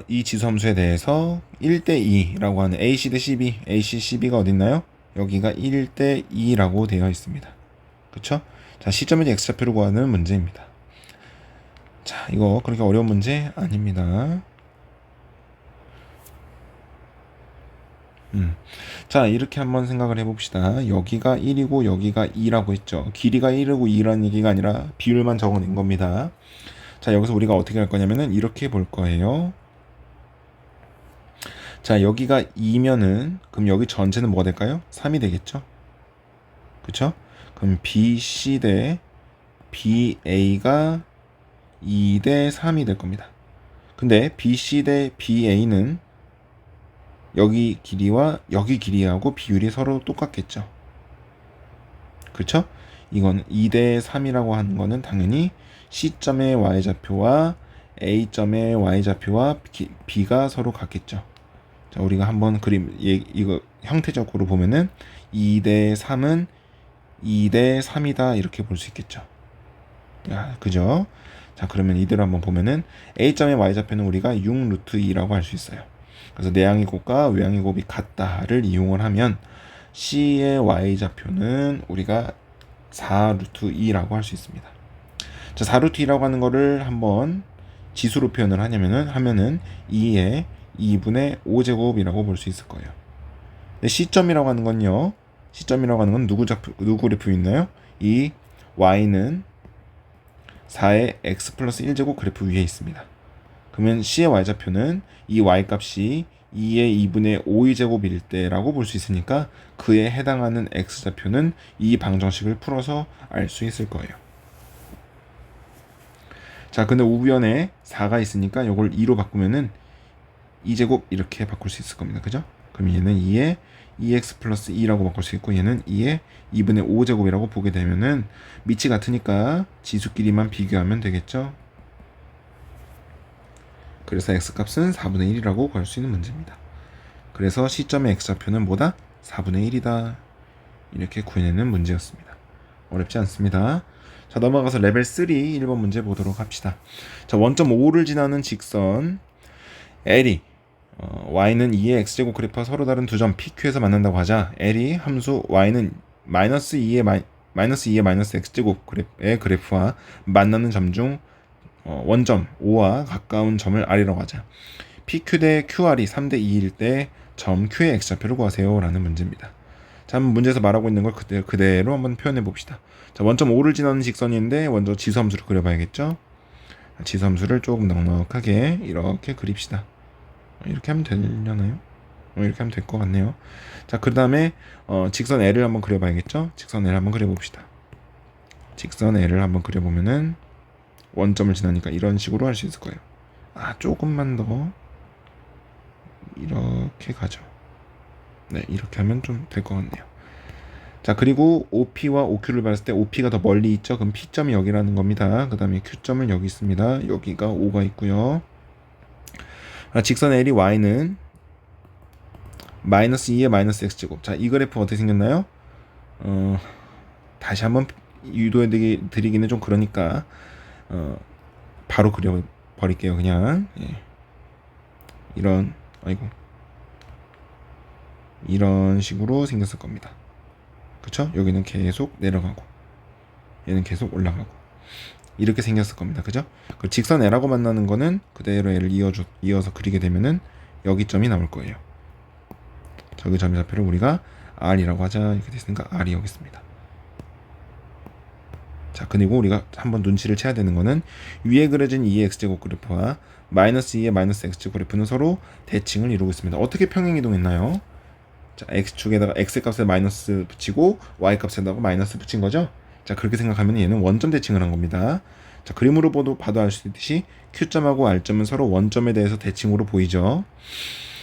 이 지수함수에 대해서 1대 2라고 하는 AC 대 CB, AC, CB가 어딨나요? 여기가 1대 2라고 되어 있습니다. 그쵸? 자, 시점의 X좌표를 구하는 문제입니다. 자, 이거 그렇게 어려운 문제 아닙니다. 자, 이렇게 한번 생각을 해봅시다. 여기가 1이고 여기가 2라고 했죠. 길이가 1이고 2라는 얘기가 아니라 비율만 적어낸 겁니다. 자, 여기서 우리가 어떻게 할 거냐면은 이렇게 볼 거예요. 자, 여기가 2면은 그럼 여기 전체는 뭐가 될까요? 3이 되겠죠? 그쵸? 그럼 BC 대 BA가 2 대 3이 될 겁니다. 근데 BC 대 BA는 여기 길이와 여기 길이하고 비율이 서로 똑같겠죠. 그쵸? 이건 2 대 3이라고 하는 거는 당연히 C점의 Y좌표와 A점의 Y좌표와 B가 서로 같겠죠. 자, 우리가 한번 이거 형태적으로 보면은 2 대 3은 2 대 3이다 이렇게 볼 수 있겠죠. 야, 그죠? 자, 그러면 이대로 한번 보면은 A점의 Y좌표는 우리가 6 루트 2라고 할 수 있어요. 그래서 내향의 곱과 외향의 곱이 같다를 이용을 하면 C의 Y좌표는 우리가 4 루트 2라고 할 수 있습니다. 자, 4 루트 2라고 하는 거를 한번 지수로 표현을 하면은 2의 2분의 5제곱이라고 볼 수 있을 거예요. 근데 C점이라고 하는 건요, 시점이라고 하는 건 누구 그래프 있나요? 이 y는 4의 x 플러스 1제곱 그래프 위에 있습니다. 그러면 C의 y좌표는 이 y값이 2의 2분의 5의 제곱일 때라고 볼 수 있으니까 그에 해당하는 x좌표는 이 방정식을 풀어서 알 수 있을 거예요. 자, 근데 우변에 4가 있으니까 이걸 2로 바꾸면은 2제곱 이렇게 바꿀 수 있을 겁니다. 그죠? 그럼 얘는 2의 2x 플러스 2라고 바꿀 수 있고 얘는 2의 2분의 5제곱이라고 보게 되면은 밑이 같으니까 지수끼리만 비교하면 되겠죠? 그래서 x값은 4분의 1이라고 구할 수 있는 문제입니다. 그래서 시점의 x좌표는 뭐다? 4분의 1이다. 이렇게 구해내는 문제였습니다. 어렵지 않습니다. 자, 넘어가서 레벨 3 1번 문제 보도록 합시다. 자, 원점 5를 지나는 직선 L이 y는 2의 x제곱 그래프와 서로 다른 두 점 PQ에서 만난다고 하자 L이 함수 y는 마이너스 2의 마이너스 x제곱의 그래프와 만나는 점 중 원점 5와 가까운 점을 R이라고 하자. PQ 대 QR이 3대 2일 때 점 Q의 x좌표를 구하세요 라는 문제입니다. 자, 한번 문제에서 말하고 있는 걸 그대로 한번 표현해 봅시다. 자, 원점 5를 지나는 직선인데 먼저 지수함수를 그려봐야겠죠. 지수함수를 조금 넉넉하게 이렇게 그립시다. 이렇게 하면 되려나요? 이렇게 하면 될 것 같네요. 자, 그 다음에 직선 L을 한번 그려봐야겠죠. 직선 L 한번 그려봅시다. 직선 L을 한번 그려보면은 원점을 지나니까 이런 식으로 할 수 있을 거예요. 조금만 더 이렇게 가죠. 네, 이렇게 하면 좀 될 것 같네요. 자, 그리고 OP와 OQ를 봤을 때 OP가 더 멀리 있죠. 그럼 P점이 여기라는 겁니다. 그 다음에 Q점은 여기 있습니다. 여기가 O가 있고요. 직선 L이 Y는 마이너스 2의 마이너스 X제곱. 자, 이 그래프 어떻게 생겼나요? 다시 한번 유도해 드리기는 좀 그러니까 바로 그려버릴게요. 그냥 이런 식으로 생겼을 겁니다. 그쵸? 여기는 계속 내려가고 얘는 계속 올라가고 이렇게 생겼을 겁니다. 그죠? 그 직선 L하고 만나는 거는 그대로 L을 이어서 그리게 되면은 여기 점이 나올 거예요. 저기 점의 좌표를 우리가 R이라고 하자. 이렇게 됐으니까 R이 여기 있습니다. 자, 그리고 우리가 한번 눈치를 채야 되는 거는 위에 그려진 2의 x제곱 그래프와 마이너스 2의 마이너스 x제곱 그래프는 서로 대칭을 이루고 있습니다. 어떻게 평행이동했나요? 자, x축에다가 x값에 마이너스 붙이고 y값에다가 마이너스 붙인 거죠. 자, 그렇게 생각하면 얘는 원점 대칭을 한 겁니다. 자, 그림으로 봐도 알 수 있듯이 Q점하고 R점은 서로 원점에 대해서 대칭으로 보이죠.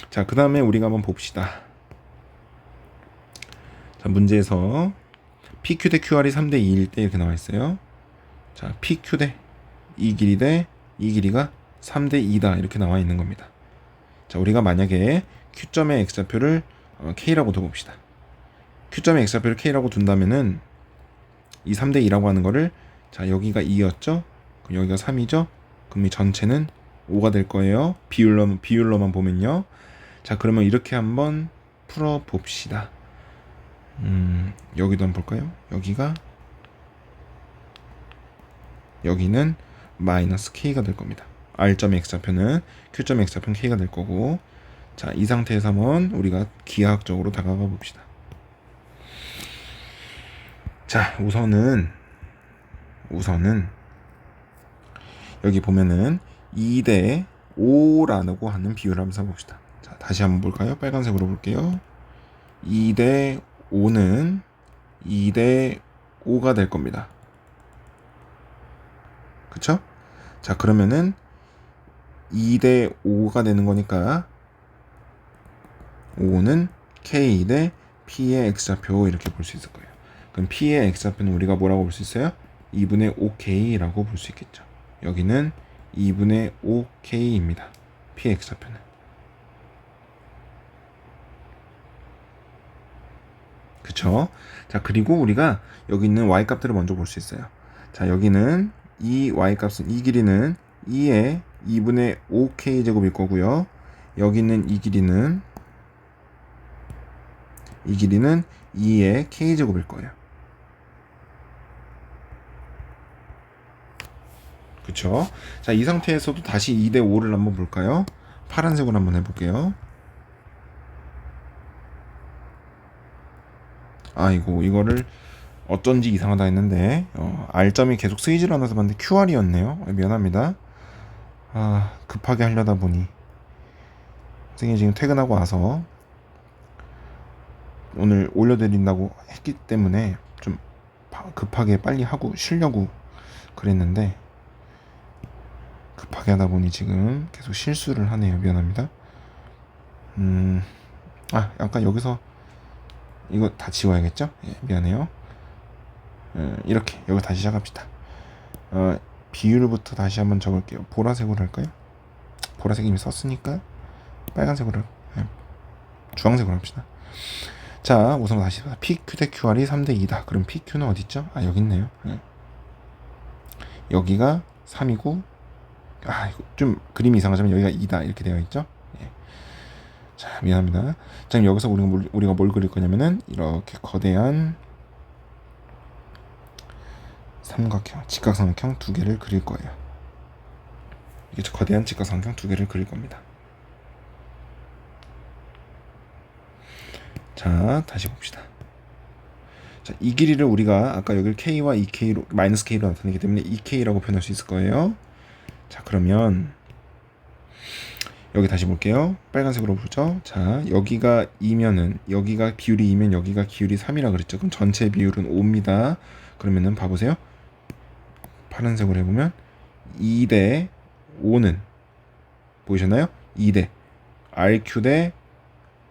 자, 그 다음에 우리가 한번 봅시다. 자, 문제에서 PQ 대 QR이 3대 2일 때 이렇게 나와 있어요. 자, PQ 대 이 길이 대 이 길이가 3대 2다 이렇게 나와 있는 겁니다. 자, 우리가 만약에 Q점의 x좌표를 K라고 둬봅시다. Q점의 x좌표를 K라고 둔다면은 이 3대 2라고 하는 거를 자, 여기가 2였죠? 그럼 여기가 3이죠? 그럼 이 전체는 5가 될 거예요. 비율로만 보면요. 자, 그러면 이렇게 한번 풀어 봅시다. 여기도 한번 볼까요? 여기는 마이너스 K가 될 겁니다. R점의 x좌표는 Q점의 x좌표는 K가 될 거고, 자, 이 상태에서 한번 우리가 기하학적으로 다가가 봅시다. 자, 우선은 여기 보면은 2대 5라고 하는 비율을 한번 써봅시다. 자, 다시 한번 볼까요? 빨간색으로 볼게요. 2대 5는 2대 5가 될 겁니다. 그쵸? 자, 그러면은 2대 5가 되는 거니까 5는 K 대 P의 x좌표 이렇게 볼 수 있을 거예요. 그럼 P의 x좌표는 우리가 뭐라고 볼 수 있어요? 2분의 5K라고 볼 수 있겠죠. 여기는 2분의 5K입니다. P의 x좌표는. 그쵸? 자, 그리고 우리가 여기 있는 y값들을 먼저 볼 수 있어요. 자, 여기는 이 y값은 이 길이는 2의 2분의 5k 제곱일 거고요. 여기 있는 이 길이는 2의 k 제곱일 거예요. 그쵸? 자, 이 상태에서도 다시 2대 5를 한번 볼까요? 파란색으로 한번 해볼게요. 아이고 이거를 어쩐지 이상하다 했는데 R점이 계속 쓰이질 않아서 봤는데 QR이었네요. 미안합니다. 급하게 하려다 보니 선생님이 지금 퇴근하고 와서 오늘 올려드린다고 했기 때문에 좀 급하게 빨리 하고 쉬려고 그랬는데 급하게 하다 보니 지금 계속 실수를 하네요. 미안합니다. 약간 여기서 이거 다 지워야겠죠? 예, 미안해요. 이렇게 여기 다시 시작합시다. 비율부터 다시 한번 적을게요. 보라색으로 할까요? 보라색 이미 썼으니까 빨간색으로 주황색으로 합시다. 자, 우선 다시 PQ 대 QR이 3대 2다. 그럼 PQ는 어디 있죠? 여기 있네요. 여기가 3이고 이거 좀 그림이 이상하지만 여기가 2다 이렇게 되어 있죠. 자, 미안합니다. 자, 여기서 우리가 뭘 그릴 거냐면은 이렇게 거대한 삼각형, 직각삼각형 두 개를 그릴 거예요. 이게 거대한 직각삼각형 두 개를 그릴 겁니다. 자, 다시 봅시다. 자, 이 길이를 우리가 아까 여기를 K와 2K로 마이너스 K로 나타내기 때문에 2K라고 표현할 수 있을 거예요. 자, 그러면 여기 다시 볼게요. 빨간색으로 보죠. 자, 여기가 2면은 여기가 비율이 2면 여기가 비율이 3이라 그랬죠. 그럼 전체 비율은 5입니다. 그러면은 봐보세요. 파란색으로 해보면 2대 5는 보이셨나요? 2대 RQ 대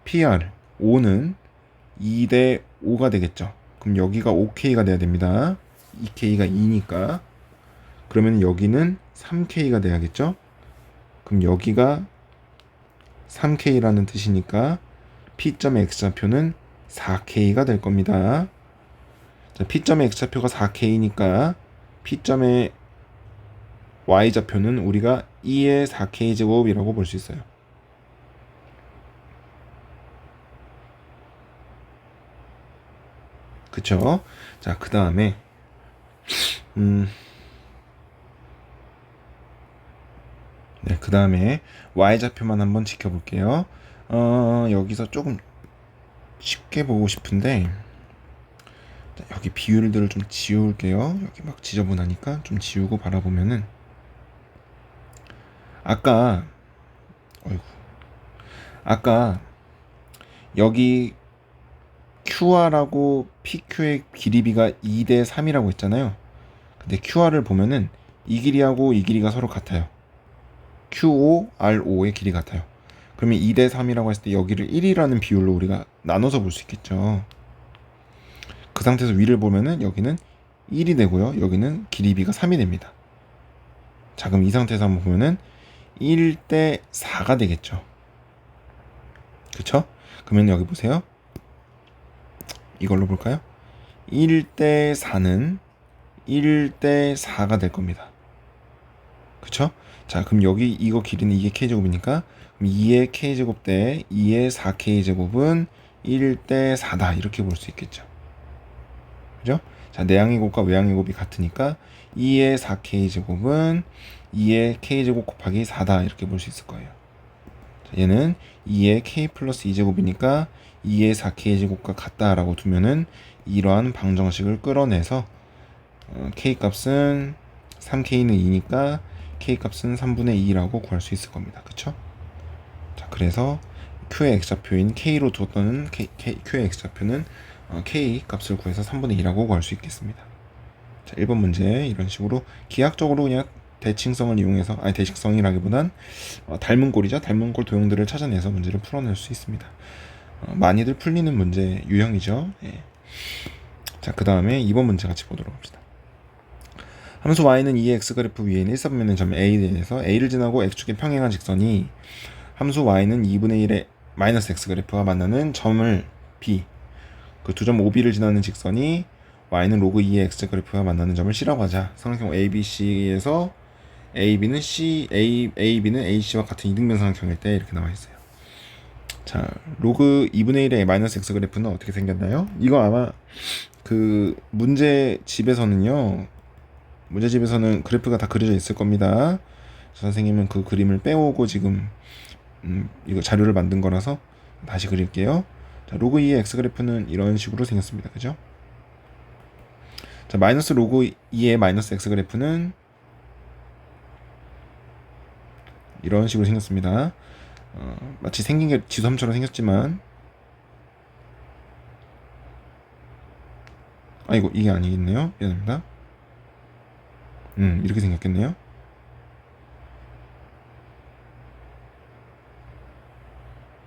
PR 5는 2대 5가 되겠죠. 그럼 여기가 5K가 돼야 됩니다. 2K가 2니까. 그러면 여기는 3K가 돼야겠죠. 그럼 여기가 3K라는 뜻이니까 P점의 X좌표는 4K가 될 겁니다. 자, P점의 X좌표가 4K니까 P점의 Y좌표는 우리가 2의 4K제곱이라고 볼 수 있어요. 그쵸? 자, 그 다음에 네, 그 다음에 Y좌표만 한번 지켜볼게요. 여기서 조금 쉽게 보고 싶은데 여기 비율들을 좀 지울게요. 여기 막 지저분하니까 좀 지우고 바라보면은 아까 여기 QR하고 PQ의 길이비가 2대 3이라고 했잖아요. 근데 QR을 보면은 이 길이하고 이 길이가 서로 같아요. QO, RO의 길이 같아요. 그러면 2대 3이라고 했을 때 여기를 1이라는 비율로 우리가 나눠서 볼 수 있겠죠. 그 상태에서 위를 보면은 여기는 1이 되고요. 여기는 길이비가 3이 됩니다. 자, 그럼 이 상태에서 한번 보면은 1대 4가 되겠죠. 그쵸? 그러면 여기 보세요. 이걸로 볼까요? 1대 4는 1대 4가 될 겁니다. 그쵸? 자, 그럼 여기 이거 길이는 2의 K제곱이니까 그럼 2의 K제곱 대 2의 4K제곱은 1대 4다 이렇게 볼 수 있겠죠. 그죠? 자, 내항의 곱과 외항의 곱이 같으니까 2의 4K제곱은 2의 K제곱 곱하기 4다 이렇게 볼 수 있을 거예요. 자, 얘는 2의 K 플러스 2제곱이니까 2의 4K제곱과 같다라고 두면은 이러한 방정식을 끌어내서 K 값은 3K는 2니까 K 값은 3분의 2라고 구할 수 있을 겁니다. 그쵸? 자, 그래서 Q의 X좌표인 K로 두었던 Q의 X좌표는 K 값을 구해서 3분의 2라고 구할 수 있겠습니다. 자, 1번 문제 이런 식으로 기하학적으로 그냥 대칭성을 이용해서 대칭성이라기보단 닮은 꼴이죠. 닮은 꼴 도형들을 찾아내서 문제를 풀어낼 수 있습니다. 많이들 풀리는 문제 유형이죠. 예. 자, 그 다음에 2번 문제 같이 보도록 합시다. 함수 y는 2의 x그래프 위에 있는 1사분면의 점 A에 대해서 A를 지나고 x축에 평행한 직선이 함수 y는 2분의 1의 마이너스 x그래프가 만나는 점을 B, 그 두 점 OB를 지나는 직선이 y는 로그 2의 x그래프가 만나는 점을 C라고 하자. 삼각형 ABC에서 AB는 AB는 AC와 같은 이등변 삼각형일 때 이렇게 나와 있어요. 자, 로그 2분의 1의 마이너스 x그래프는 어떻게 생겼나요? 이거 아마 그 문제집에서는 그래프가 다 그려져 있을 겁니다. 선생님은 그 그림을 빼오고 지금 이거 자료를 만든 거라서 다시 그릴게요. 자, 로그 2의 x 그래프는 이런 식으로 생겼습니다. 그죠? 자, 마이너스 로그 2의 마이너스 x 그래프는 이런 식으로 생겼습니다. 마치 생긴 게 지수함처럼 생겼지만, 아이고, 이게 아니겠네요. 미안합니다. 이렇게 생겼겠네요.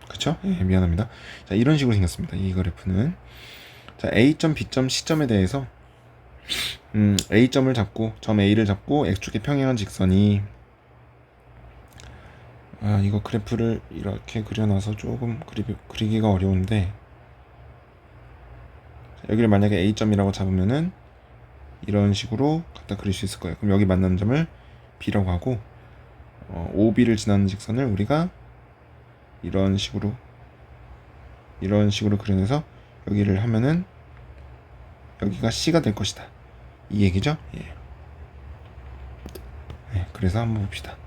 그쵸? 예, 미안합니다. 자, 이런 식으로 생겼습니다. 이 그래프는. 자, A점, B점, C점에 대해서 A점을 잡고 점 A를 잡고 X축에 평행한 직선이 이거 그래프를 이렇게 그려놔서 조금 그리기가 어려운데, 여기를 만약에 A점이라고 잡으면은 이런 식으로 갖다 그릴 수 있을 거예요. 그럼 여기 만나는 점을 B라고 하고, OB를 지나는 직선을 우리가 이런 식으로 그려내서 여기를 하면은 여기가 C가 될 것이다, 이 얘기죠. 예. 네, 그래서 한번 봅시다.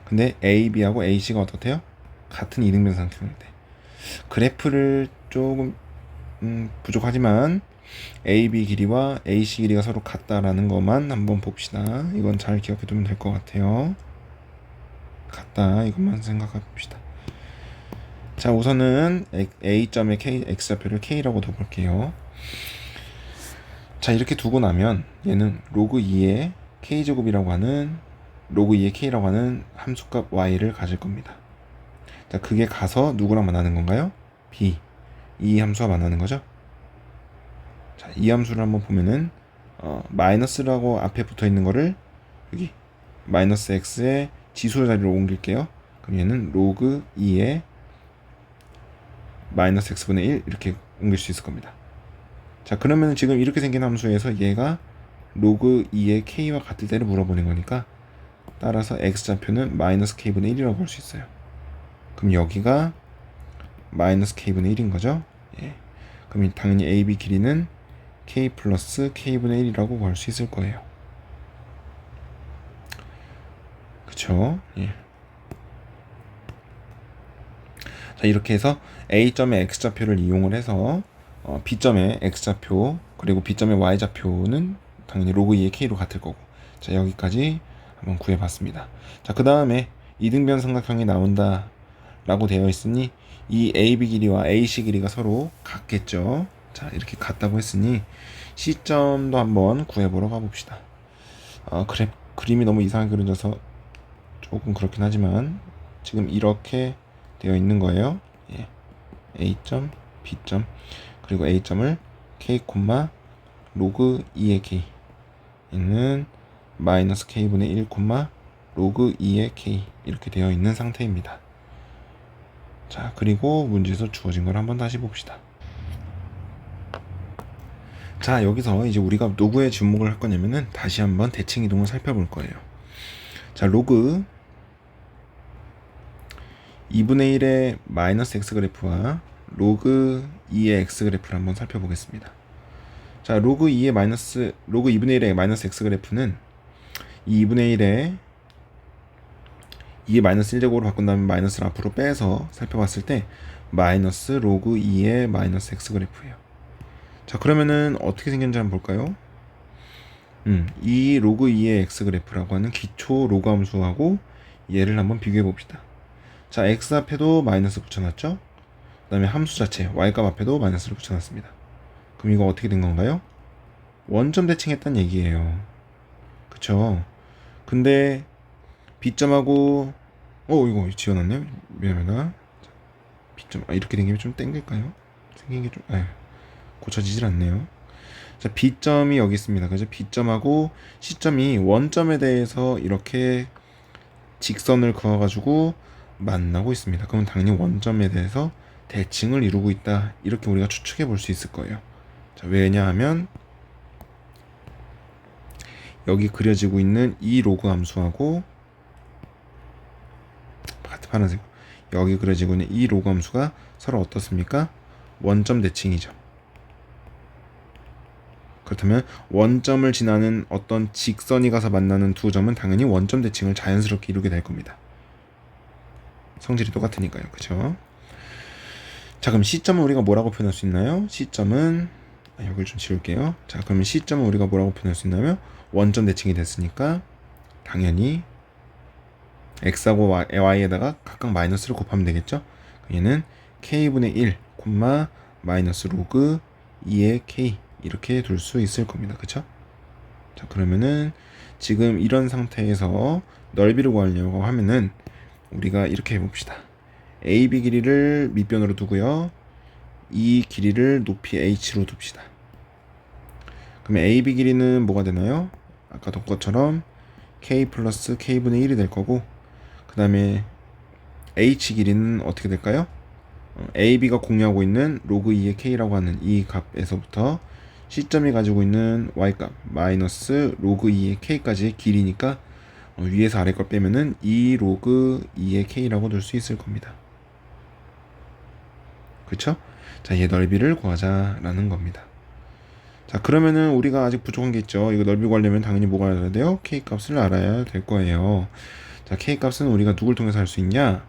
근데 AB하고 AC가 어떻대요? 같은 이등변 삼각형인데 그래프를 조금 부족하지만 AB 길이와 AC 길이가 서로 같다라는 것만 한번 봅시다. 이건 잘 기억해 두면 될 것 같아요. 같다, 이것만 생각해 봅시다. 자, 우선은 A점의 X좌표를 K라고 둬볼게요. 자, 이렇게 두고 나면 얘는 로그 2의 K제곱이라고 하는 로그 2의 K라고 하는 함수값 Y를 가질 겁니다. 자, 그게 가서 누구랑 만나는 건가요? B, 이 함수와 만나는 거죠. 자, 이 함수를 한번 보면은 마이너스라고 앞에 붙어 있는 거를 여기 마이너스 x의 지수 자리로 옮길게요. 그럼 얘는 로그 2의 마이너스 x분의 1 이렇게 옮길 수 있을 겁니다. 자, 그러면 지금 이렇게 생긴 함수에서 얘가 로그 2의 k와 같을 때를 물어보는 거니까, 따라서 x좌표는 마이너스 k분의 1이라고 볼 수 있어요. 그럼 여기가 마이너스 k분의 1인 거죠. 예. 그럼 당연히 AB 길이는 k 플러스 k분의 1이라고 볼 수 있을 거예요. 그쵸? 예. 자, 이렇게 해서 A점의 X좌표를 이용을 해서 B점의 X좌표 그리고 B점의 Y좌표는 당연히 로그 2의 K로 같을 거고, 자, 여기까지 한번 구해봤습니다. 자, 그 다음에 이등변 삼각형이 나온다 라고 되어 있으니 이 AB 길이와 AC 길이가 서로 같겠죠. 자, 이렇게 같다고 했으니 C점도 한번 구해보러 가봅시다. 그림이 너무 이상하게 그려져서 조금 그렇긴 하지만 지금 이렇게 되어 있는 거예요. 예. A점, B점, 그리고 A점을 K, 로그 2의 K 있는 마이너스 K분의 1, 로그 2의 K 이렇게 되어 있는 상태입니다. 자, 그리고 문제에서 주어진 걸 한번 다시 봅시다. 자, 여기서 이제 우리가 누구에 주목을 할 거냐면은 다시 한번 대칭 이동을 살펴볼 거예요. 자, 로그 2분의 1의 마이너스 x 그래프와 로그 2의 x 그래프를 한번 살펴보겠습니다. 자, 로그 2분의 1의 마이너스 x 그래프는 이 2분의 1의 2의 마이너스 1제곱으로 바꾼 다음에 마이너스를 앞으로 빼서 살펴봤을 때 마이너스 로그 2의 마이너스 x 그래프예요. 자, 그러면은 어떻게 생겼는지 한번 볼까요? 이 로그 2의 x 그래프라고 하는 기초 로그 함수하고 얘를 한번 비교해 봅시다. 자, x 앞에도 마이너스 붙여놨죠? 그 다음에 함수 자체 y값 앞에도 마이너스를 붙여놨습니다. 그럼 이거 어떻게 된 건가요? 원점 대칭했다는 얘기예요. 그쵸? 근데 B점하고 이거 지워놨네요. 미안합니다. B점 이렇게 된 게 좀 땡길까요? 생긴 게 좀 고쳐지질 않네요. 자, B점이 여기 있습니다. 그죠? B점하고 C점이 원점에 대해서 이렇게 직선을 그어가지고 만나고 있습니다. 그러면 당연히 원점에 대해서 대칭을 이루고 있다, 이렇게 우리가 추측해 볼 수 있을 거예요. 자, 왜냐하면 여기 그려지고 있는 이 로그 함수하고 같은 파란색, 여기 그려지고 있는 이 로그 함수가 서로 어떻습니까? 원점 대칭이죠. 그렇다면 원점을 지나는 어떤 직선이 가서 만나는 두 점은 당연히 원점 대칭을 자연스럽게 이루게 될 겁니다. 성질이 똑같으니까요. 그쵸? 자, 그럼 C점은 우리가 뭐라고 표현할 수 있나요? C점은 여기를 좀 지울게요. 자, 그러면 C점은 우리가 뭐라고 표현할 수 있냐면 원점 대칭이 됐으니까 당연히 x하고 y에다가 각각 마이너스를 곱하면 되겠죠. 얘는 k분의 1, 마이너스 로그 2의 k 이렇게 둘 수 있을 겁니다. 그쵸? 자, 그러면은 지금 이런 상태에서 넓이를 구하려고 하면은 우리가 이렇게 해봅시다. AB 길이를 밑변으로 두고요. 이 길이를 높이 h로 둡시다. 그러면 AB 길이는 뭐가 되나요? 아까 던 것처럼 k 플러스 k분의 1이 될 거고, 그 다음에 h 길이는 어떻게 될까요? AB가 공유하고 있는 로그 2의 k라고 하는 이 값에서부터 C점이 가지고 있는 y값 마이너스 로그 2의 k까지의 길이니까 위에서 아래 걸 빼면은 2 로그 2의 k라고 둘 수 있을 겁니다. 그쵸? 자, 얘 넓이를 구하자라는 겁니다. 자, 그러면은 우리가 아직 부족한 게 있죠. 이거 넓이 구하려면 당연히 뭐가 알아야 돼요? k 값을 알아야 될 거예요. 자, k 값은 우리가 누굴 통해서 알 수 있냐?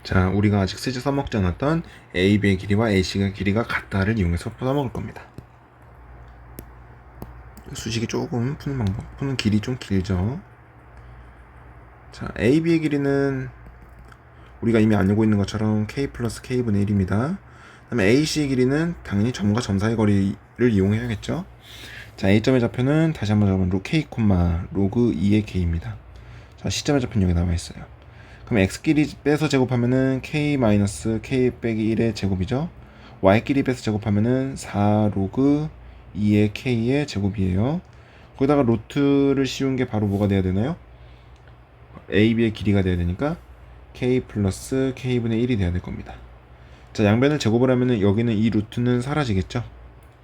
자, 우리가 아직 쓰지 써먹지 않았던 AB의 길이와 AC의 길이가 같다를 이용해서 써먹을 겁니다. 수식이 조금 푸는 방법, 푸는 길이 좀 길죠. 자, AB의 길이는 우리가 이미 알고 있는 것처럼 K 플러스 K분의 1입니다. 그 다음에 AC의 길이는 당연히 점과 점 사이 거리를 이용해야겠죠. 자, A점의 좌표는 다시 한번 적으면 K, 로그 2의 K입니다. 자, C점의 좌표는 여기 나와 있어요. 그럼 x끼리 빼서 제곱하면은 k 마이너스 k 빼기 1의 제곱이죠. y끼리 빼서 제곱하면은 4 로그 2의 k의 제곱이에요. 거기다가 루트를 씌운 게 바로 뭐가 돼야 되나요? ab의 길이가 돼야 되니까 k 플러스 k분의 1이 돼야 될 겁니다. 자, 양변을 제곱을 하면은 여기는 이 루트는 사라지겠죠.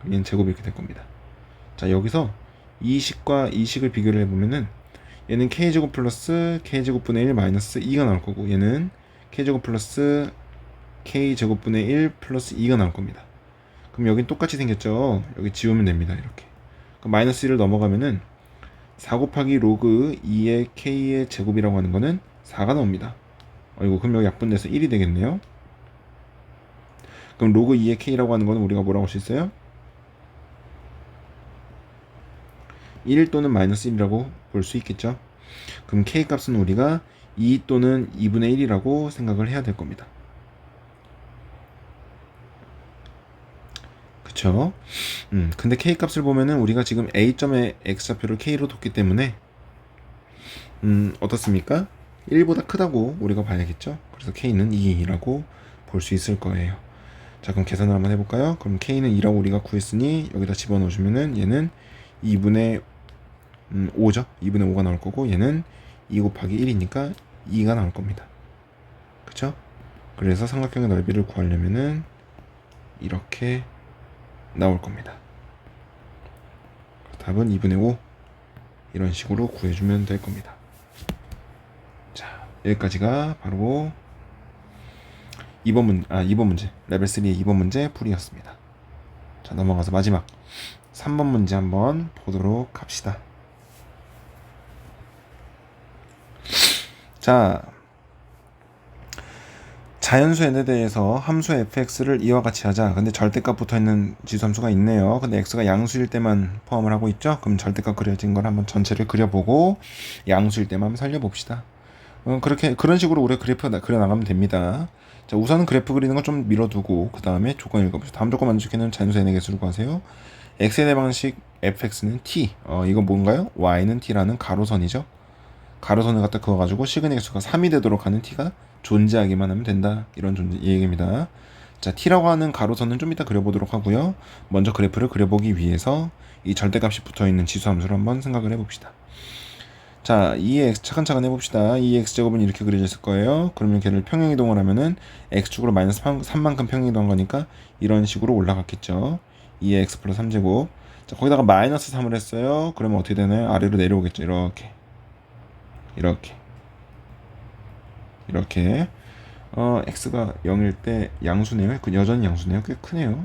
얘는 제곱이 이렇게 될 겁니다. 자, 여기서 이 식과 이 식을 비교를 해보면은 얘는 k제곱 플러스 k제곱분의 1 마이너스 2가 나올 거고, 얘는 k제곱 플러스 k제곱분의 1 플러스 2가 나올 겁니다. 그럼 여긴 똑같이 생겼죠. 여기 지우면 됩니다. 이렇게. 그럼 마이너스 1을 넘어가면은 4 곱하기 로그 2의 k의 제곱이라고 하는 거는 4가 나옵니다. 이거 그럼 여기 약분돼서 1이 되겠네요. 그럼 로그 2의 k라고 하는 거는 우리가 뭐라고 할 수 있어요? 1 또는 마이너스 1이라고 볼 수 있겠죠. 그럼 k 값은 우리가 2 또는 2분의 1이라고 생각을 해야 될 겁니다. 그쵸? 근데 k 값을 보면은 우리가 지금 a점의 x좌표를 k로 뒀기 때문에 어떻습니까? 1보다 크다고 우리가 봐야겠죠. 그래서 k는 2라고 볼 수 있을 거예요. 자, 그럼 계산을 한번 해볼까요? 그럼 k는 2라고 우리가 구했으니 여기다 집어넣어주면은 얘는 2분의 5죠. 2분의 5가 나올 거고, 얘는 2 곱하기 1이니까 2가 나올 겁니다. 그쵸? 그래서 삼각형의 넓이를 구하려면은 이렇게 나올 겁니다. 답은 2분의 5 이런 식으로 구해주면 될 겁니다. 자, 여기까지가 바로 2번 문제, 레벨 3의 2번 문제 풀이였습니다. 자, 넘어가서 마지막 3번 문제 한번 보도록 합시다. 자, 자연수 n에 대해서 함수 fx를 이와 같이 하자. 근데 절대값 붙어있는 지수함수가 있네요. 근데 x가 양수일 때만 포함을 하고 있죠. 그럼 절대값 그려진 걸 한번 전체를 그려보고 양수일 때만 한번 살려봅시다. 그런 식으로 우리가 그래프 그려나가면 됩니다. 자, 우선은 그래프 그리는 거 좀 밀어두고 그 다음에 조건 읽어보시죠. 다음 조건 만족해는 자연수 n의 개수를 구하세요. x의 방식 fx는 t. 이건 뭔가요? y는 t라는 가로선이죠. 가로선을 갖다 그어가지고 시그널 개수가 3이 되도록 하는 t가 존재하기만 하면 된다. 이런 얘기입니다. 자, t라고 하는 가로선은 좀 이따 그려보도록 하고요. 먼저 그래프를 그려보기 위해서 이 절대값이 붙어있는 지수함수를 한번 생각을 해봅시다. 자, 2x 차근차근 해봅시다. 2x제곱은 이렇게 그려져 있을 거예요. 그러면 걔를 평행이동을 하면은 x축으로 마이너스 3만큼 평행이동한 거니까 이런 식으로 올라갔겠죠. 2x 플러스 3제곱. 자, 거기다가 마이너스 3을 했어요. 그러면 어떻게 되나요? 아래로 내려오겠죠. 이렇게 x가 0일 때 양수네요. 여전히 양수네요. 꽤 크네요.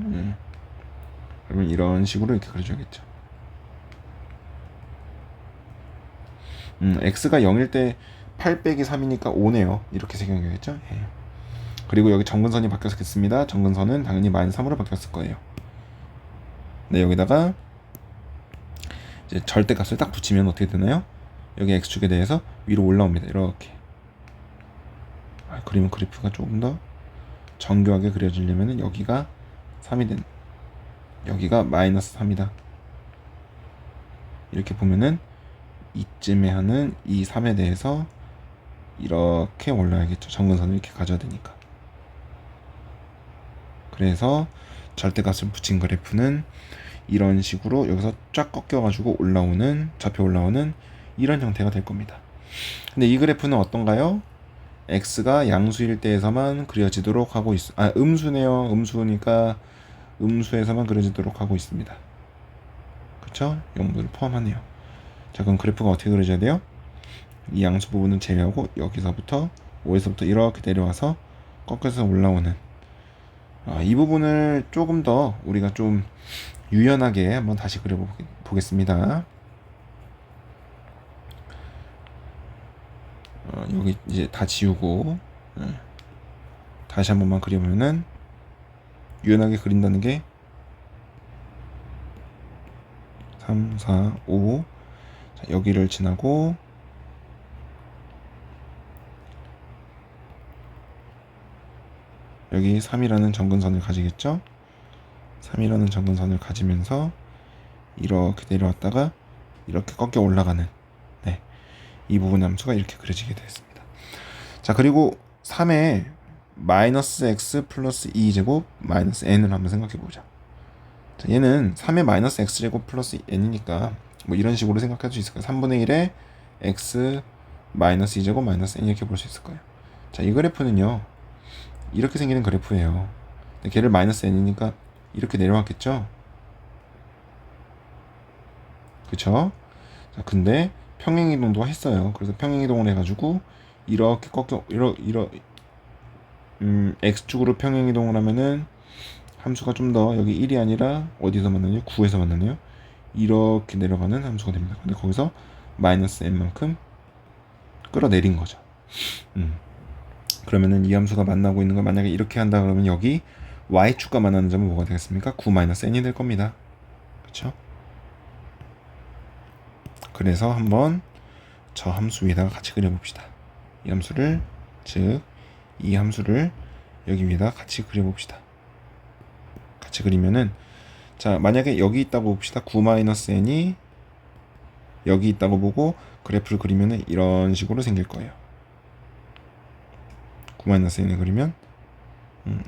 그러면 이런 식으로 이렇게 그려줘야겠죠. x가 0일 때 8 빼기 3이니까 5네요. 이렇게 생겨야겠죠? 예. 그리고 여기 정근선이 바뀌었겠습니다. 정근선은 당연히 마이너스 3으로 바뀌었을 거예요. 네, 여기다가 이제 절대값을 딱 붙이면 어떻게 되나요? 여기 x축에 대해서 위로 올라옵니다. 이렇게. 그리면 그래프가 조금 더 정교하게 그려지려면 여기가 3이 된, 여기가 마이너스 3이다. 이렇게 보면은 이쯤에 하는 이 3에 대해서 이렇게 올라야겠죠. 정근선을 이렇게 가져야 되니까. 그래서 절대값을 붙인 그래프는 이런 식으로 여기서 쫙 꺾여가지고 올라오는, 잡혀 올라오는 이런 형태가 될 겁니다. 근데 이 그래프는 어떤가요? x가 양수일 때에서만 그려지도록 하고 음수네요. 음수니까 음수에서만 그려지도록 하고 있습니다. 그쵸? 영분을 포함하네요. 자, 그럼 그래프가 어떻게 그려져야 돼요? 이 양수 부분은 제외하고 여기서부터 5에서부터 이렇게 내려와서 꺾여서 올라오는, 이 부분을 조금 더 우리가 좀 유연하게 한번 다시 그려보겠습니다. 여기 이제 다 지우고 다시 한 번만 그려보면은 유연하게 그린다는 게 3, 4, 5. 자, 여기를 지나고 여기 3이라는 정근선을 가지겠죠? 3이라는 정근선을 가지면서 이렇게 내려왔다가 이렇게 꺾여 올라가는, 네, 이 부분 함수가 이렇게 그려지게 되었습니다. 자, 그리고 3에 마이너스 x 플러스 2제곱 마이너스 n을 한번 생각해 보자. 자, 얘는 3의 마이너스 x제곱 플러스 n이니까 뭐 이런 식으로 생각할 수 있을 거예요. 3분의 1에 x 마이너스 2제곱 마이너스 n 이렇게 볼 수 있을 거예요. 자, 이 그래프는요, 이렇게 생기는 그래프예요. 걔를 마이너스 n이니까 이렇게 내려왔겠죠? 그쵸? 자, 근데 평행이동도 했어요. 그래서 평행이동을 해가지고 이렇게 꺾여 x축으로 평행이동을 하면은 함수가 좀 더 여기 1이 아니라 어디서 만나냐? 9에서 만나네요. 이렇게 내려가는 함수가 됩니다. 근데 거기서 마이너스 n만큼 끌어내린 거죠. 그러면은 이 함수가 만나고 있는 걸 만약에 이렇게 한다 그러면 여기 y축과 만나는 점은 뭐가 되겠습니까? 9-n이 될 겁니다. 그쵸? 그래서 한번 저 함수 위에다가 같이 그려봅시다. 이 함수를, 즉 이 함수를 여기 위에다가 같이 그려봅시다. 같이 그리면은, 자, 만약에 여기 있다고 봅시다. 9-n이 여기 있다고 보고 그래프를 그리면은 이런 식으로 생길 거예요. 9-n을 그리면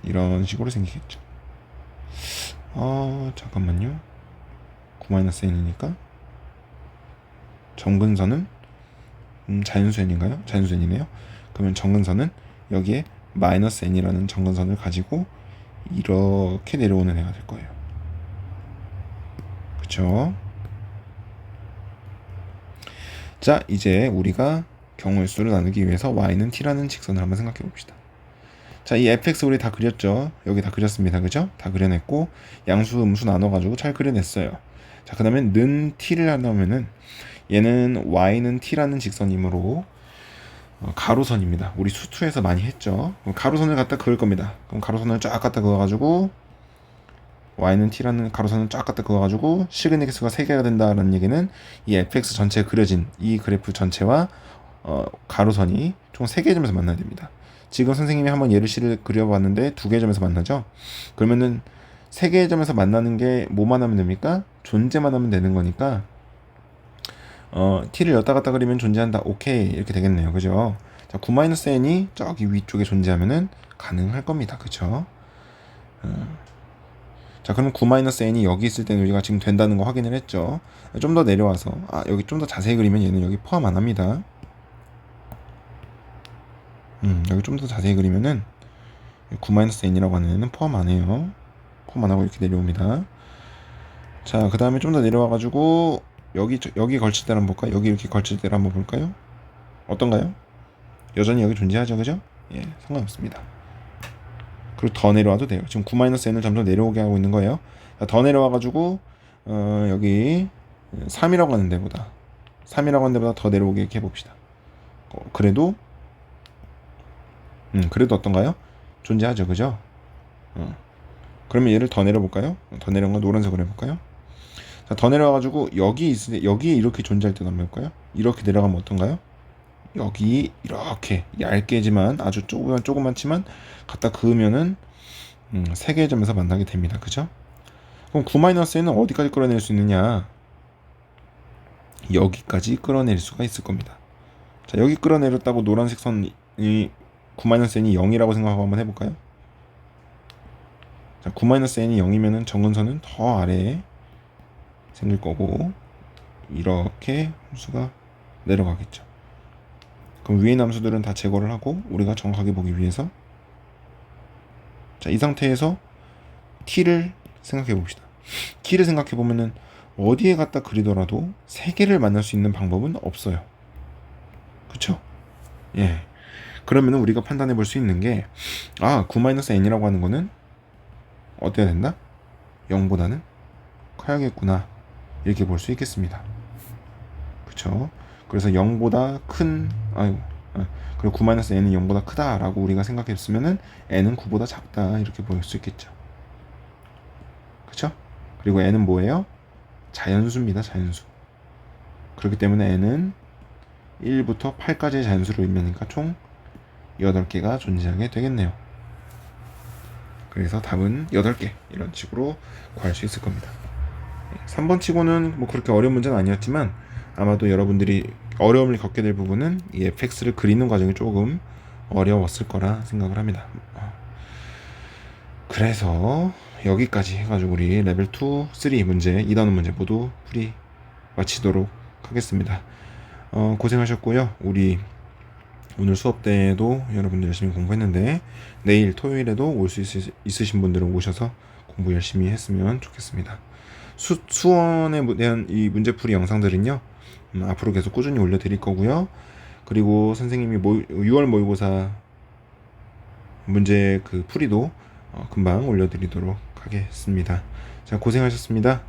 이런 식으로 생기겠죠. 잠깐만요. 9-n이니까 정근선은 자연수 n인가요? 자연수 n이네요. 그러면 정근선은 여기에 마이너스 n이라는 정근선을 가지고 이렇게 내려오는 애가 될 거예요. 그쵸? 자, 이제 우리가 경우의 수를 나누기 위해서 y는 t라는 직선을 한번 생각해 봅시다. 자, 이 fx 우리 다 그렸죠? 여기 다 그렸습니다. 그죠? 다 그려냈고 양수 음수 나눠가지고 잘 그려냈어요. 자, 그 다음에 는 t를 한다면은 얘는 y는 t라는 직선이므로 가로선입니다. 우리 수투에서 많이 했죠. 그럼 가로선을 갖다 그을 겁니다. 그럼 가로선을 쫙 갖다 그어가지고 y는 t라는 가로선을 쫙 갖다 그어가지고 시그널 수가 3개가 된다는 얘기는 이 fx 전체에 그려진 이 그래프 전체와 가로선이 총 3개의 점에서 만나야 됩니다. 지금 선생님이 한번 예를 시를 그려봤는데 2개의 점에서 만나죠. 그러면은 3개의 점에서 만나는 게 뭐만 하면 됩니까? 존재만 하면 되는 거니까 t를 였다 갔다 그리면 존재한다. 오케이, 이렇게 되겠네요. 그죠? 자, 9-n이 저기 위쪽에 존재하면은 가능할 겁니다. 그쵸? 자, 그럼 9-n이 여기 있을 때는 우리가 지금 된다는 거 확인을 했죠. 좀 더 내려와서 여기 좀 더 자세히 그리면 얘는 여기 포함 안 합니다. 여기 좀 더 자세히 그리면은 9-n이라고 하는 애는 포함 안 해요. 포함 안 하고 이렇게 내려옵니다. 자, 그 다음에 좀 더 내려와가지고 여기 걸칠 때를 한번 볼까요? 여기 이렇게 걸칠 때를 한번 볼까요? 어떤가요? 여전히 여기 존재하죠, 그죠? 예, 상관없습니다. 그리고 더 내려와도 돼요. 지금 9-n을 점점 내려오게 하고 있는 거예요. 자, 더 내려와가지고 여기 3이라고 하는 데보다 더 내려오게 이렇게 해봅시다. 그래도 그래도 어떤가요? 존재하죠, 그죠? 그러면 얘를 더 내려볼까요? 더 내려온 건 노란색으로 해볼까요? 자, 더 내려와가지고 여기에 이렇게 존재할 때 한번 해볼까요? 이렇게 내려가면 어떤가요? 여기 이렇게 얇게지만 아주 조그만치만 갖다 그으면은 세 개의 점에서 만나게 됩니다. 그죠? 그럼 9-n은 어디까지 끌어낼 수 있느냐? 여기까지 끌어낼 수가 있을 겁니다. 자, 여기 끌어내렸다고 노란색 선이 9-n이 0이라고 생각하고 한번 해볼까요? 자, 9-n이 0이면은 정근선은 더 아래에 생길 거고 이렇게 함수가 내려가겠죠. 그럼 위에 함수들은 다 제거를 하고 우리가 정확하게 보기 위해서 자, 이 상태에서 t를 생각해 봅시다. t를 생각해 보면은 어디에 갖다 그리더라도 세 개를 만날 수 있는 방법은 없어요. 그쵸? 예. 그러면은 우리가 판단해 볼 수 있는 게 9-n이라고 하는 거는 어때야 된다? 0보다는 커야겠구나. 이렇게 볼 수 있겠습니다. 그쵸? 그래서 0보다 큰 그리고 9-n은 0보다 크다라고 우리가 생각했으면은 n은 9보다 작다 이렇게 볼 수 있겠죠. 그쵸? 그리고 n은 뭐예요? 자연수입니다. 자연수. 그렇기 때문에 n은 1부터 8까지의 자연수를 의미하니까 총 8개가 존재하게 되겠네요. 그래서 답은 8개 이런 식으로 구할 수 있을 겁니다. 3번 치고는 뭐 그렇게 어려운 문제는 아니었지만 아마도 여러분들이 어려움을 겪게 될 부분은 이 fx를 그리는 과정이 조금 어려웠을 거라 생각을 합니다. 그래서 여기까지 해가지고 우리 레벨 2, 3 문제, 2단원 문제 모두 풀이 마치도록 하겠습니다. 고생하셨고요. 우리 오늘 수업 때에도 여러분들 열심히 공부했는데 내일 토요일에도 올 수 있으신 분들은 오셔서 공부 열심히 했으면 좋겠습니다. 수원에 대한 이 문제풀이 영상들은요 앞으로 계속 꾸준히 올려드릴 거고요. 그리고 선생님이 6월 모의고사 문제 그 풀이도 금방 올려드리도록 하겠습니다. 자, 고생하셨습니다.